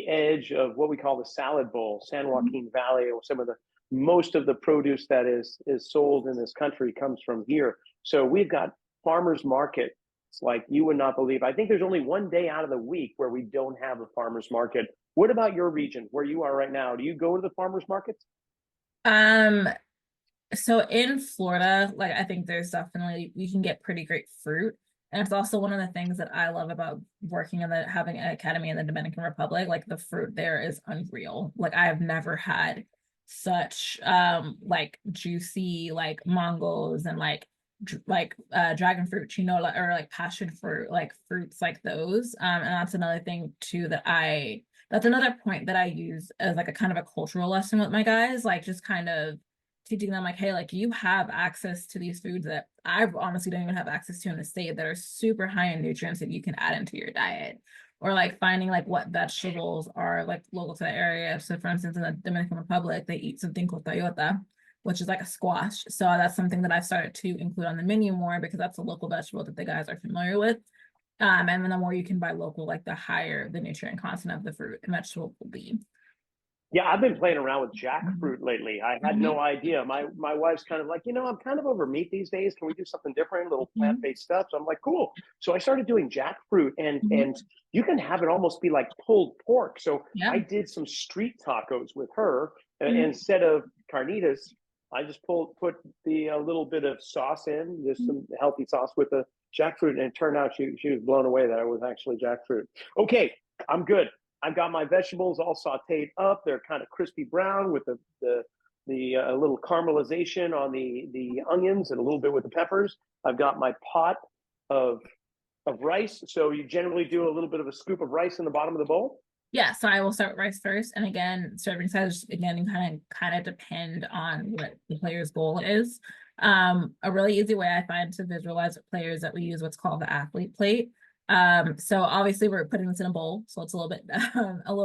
[SPEAKER 1] edge of what we call the salad bowl, San Joaquin Valley. Some of the most of the produce that is sold in this country comes from here. So we've got farmers market. It's like you would not believe. I think there's only one day out of the week where we don't have a farmers market. What about your region where you are right now? Do you go to the farmers markets?
[SPEAKER 2] Um, so in Florida, like I think there's definitely you can get pretty great fruit. And it's also one of the things that I love about working in having an academy in the Dominican Republic. Like the fruit there is unreal. Like I have never had such like juicy like mangoes and dragon fruit, like, or like passion fruit, like fruits like those. And that's another thing too that's another point that I use as like a kind of a cultural lesson with my guys, like just kind of teaching them like, hey, like you have access to these foods that I honestly don't even have access to in the state that are super high in nutrients that you can add into your diet. Or like finding like what vegetables are like local to the area. So for instance, in the Dominican Republic, they eat something called tayota, which is like a squash. So that's something that I've started to include on the menu more because that's a local vegetable that the guys are familiar with. And then the more you can buy local, like the higher the nutrient content of the fruit and vegetable will be.
[SPEAKER 1] Yeah, I've been playing around with jackfruit lately. I had no idea. My wife's kind of like, I'm kind of over meat these days. Can we do something different, little plant-based stuff? So I'm like, cool. So I started doing jackfruit, and you can have it almost be like pulled pork. So I did some street tacos with her. Instead of carnitas, I just put the a little bit of sauce in, just some healthy sauce with the jackfruit, and it turned out she was blown away that it was actually jackfruit. Okay, I'm good. I've got my vegetables all sauteed up. They're kind of crispy brown with the little caramelization on the onions and a little bit with the peppers. I've got my pot of rice. So you generally do a little bit of a scoop of rice in the bottom of the bowl.
[SPEAKER 2] Yeah, so I will start with rice first, and again, serving size again kind of depend on what the player's goal is. A really easy way I find to visualize with players that we use what's called the athlete plate. So obviously we're putting this in a bowl, so it's a little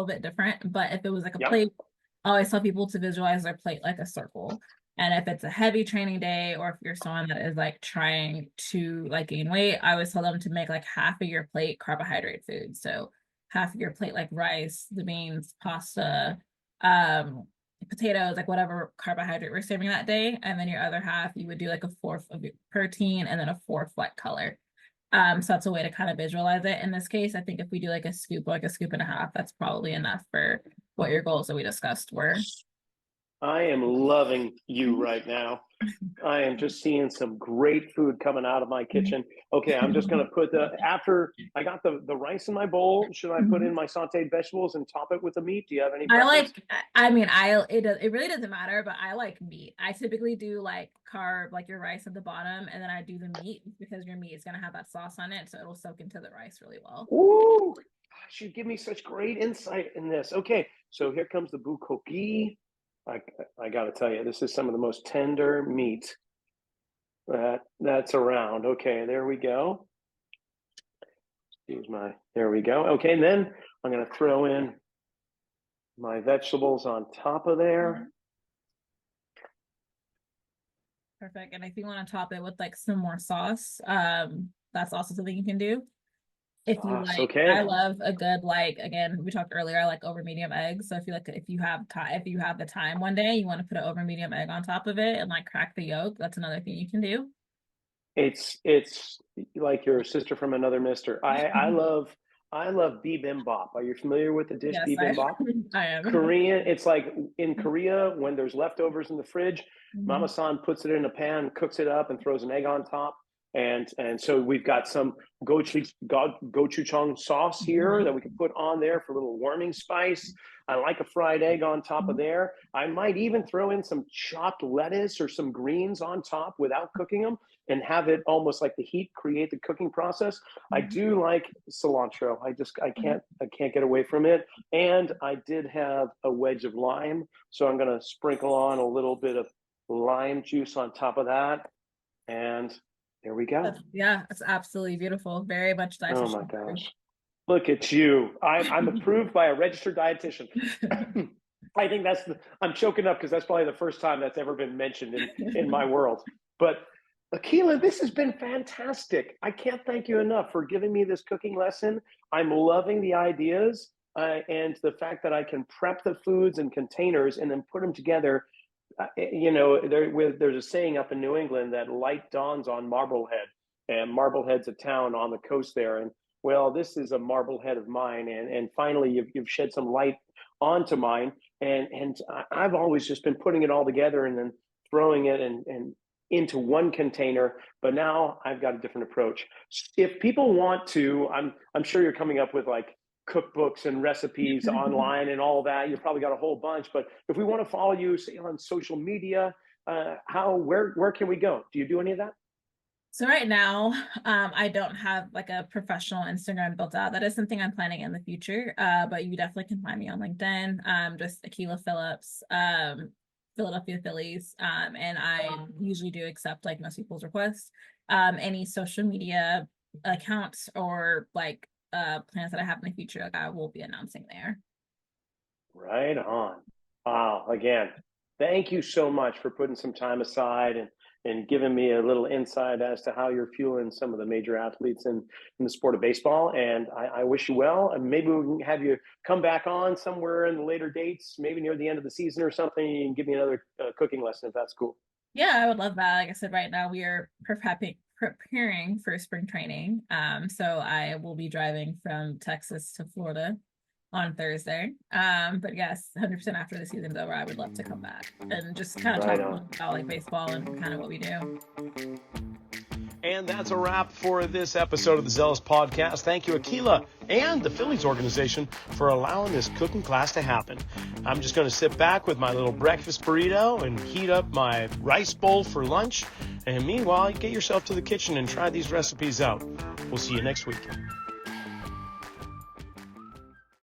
[SPEAKER 2] bit different. But if it was like a plate, I always tell people to visualize their plate like a circle. And if it's a heavy training day, or if you're someone that is like trying to like gain weight, I always tell them to make like half of your plate carbohydrate food. So half of your plate like rice, the beans, pasta, potatoes, like whatever carbohydrate we're serving that day. And then your other half, you would do like a fourth of your protein and then a fourth like color. So that's a way to kind of visualize it. In this case, I think if we do like a scoop and a half, that's probably enough for what your goals that we discussed were.
[SPEAKER 1] I am loving you right now. I am just seeing some great food coming out of my kitchen. Okay, I'm just going to put after I got the rice in my bowl, should I put in my sauteed vegetables and top it with the meat? Do you have any preference?
[SPEAKER 2] It really doesn't matter, but I like meat. I typically do like carb, like your rice at the bottom, and then I do the meat because your meat is going to have that sauce on it, so it'll soak into the rice really well.
[SPEAKER 1] Ooh, gosh, you give me such great insight in this. Okay, so here comes the bulgogi. I got to tell you, this is some of the most tender meat that's around. Okay, there we go. There we go. Okay, and then I'm going to throw in my vegetables on top of there.
[SPEAKER 2] Perfect. And if you want to top it with like some more sauce, that's also something you can do. If you
[SPEAKER 1] Sauce,
[SPEAKER 2] like,
[SPEAKER 1] okay.
[SPEAKER 2] I love a good, like, again, we talked earlier, I like over medium eggs. So if you have time, if you have the time one day, you want to put an over medium egg on top of it and like crack the yolk. That's another thing you can do.
[SPEAKER 1] It's like your sister from another mister. I love bibimbap. Are you familiar with the dish
[SPEAKER 2] Yes,
[SPEAKER 1] bibimbap?
[SPEAKER 2] I am.
[SPEAKER 1] Korean, it's like in Korea when there's leftovers in the fridge, Mama
[SPEAKER 2] Mhm.
[SPEAKER 1] San puts it in a pan, cooks it up, and throws an egg on top. And so we've got some gochujang sauce here that we can put on there for a little warming spice. I like a fried egg on top of there. I might even throw in some chopped lettuce or some greens on top without cooking them and have it almost like the heat create the cooking process. I do like cilantro. I can't get away from it. And I did have a wedge of lime, so I'm going to sprinkle on a little bit of lime juice on top of that. And there we go.
[SPEAKER 2] Yeah, it's absolutely beautiful. Very much
[SPEAKER 1] Oh
[SPEAKER 2] dietitian
[SPEAKER 1] my
[SPEAKER 2] approved.
[SPEAKER 1] gosh. Look at you. I'm approved by a registered dietitian. I think I'm choking up because that's probably the first time that's ever been mentioned in my world. But Akilah, this has been fantastic. I can't thank you enough for giving me this cooking lesson. I'm loving the ideas and the fact that I can prep the foods in containers and then put them together. There's a saying up in New England that light dawns on Marblehead, and Marblehead's a town on the coast there. And well, this is a Marblehead of mine, and finally you've shed some light onto mine. And I've always just been putting it all together and then throwing it and into one container, but now I've got a different approach. If people want to, I'm sure you're coming up with like cookbooks and recipes online and all that. You've probably got a whole bunch, but if we want to follow you, say on social media, where can we go? Do you do any of that?
[SPEAKER 2] So right now, I don't have like a professional Instagram built out. That is something I'm planning in the future. But you definitely can find me on LinkedIn. Just Akilah Phillips, Philadelphia Phillies. And I usually do accept like most people's requests. Any social media accounts or like plans that I have in the future, like I will be announcing there.
[SPEAKER 1] Right on. Wow. Again, thank you so much for putting some time aside and giving me a little insight as to how you're fueling some of the major athletes in the sport of baseball. And I wish you well. And maybe we can have you come back on somewhere in the later dates, maybe near the end of the season or something, and give me another cooking lesson if that's cool.
[SPEAKER 2] Yeah, I would love that. Like I said, right now we are preparing for spring training. So I will be driving from Texas to Florida on Thursday. But yes, 100% after the season's over, I would love to come back and just kind of talk about like baseball and kind of what we do.
[SPEAKER 3] And that's a wrap for this episode of the Zealous Podcast. Thank you, Akilah and the Phillies organization for allowing this cooking class to happen. I'm just going to sit back with my little breakfast burrito and heat up my rice bowl for lunch. And meanwhile, get yourself to the kitchen and try these recipes out. We'll see you next week.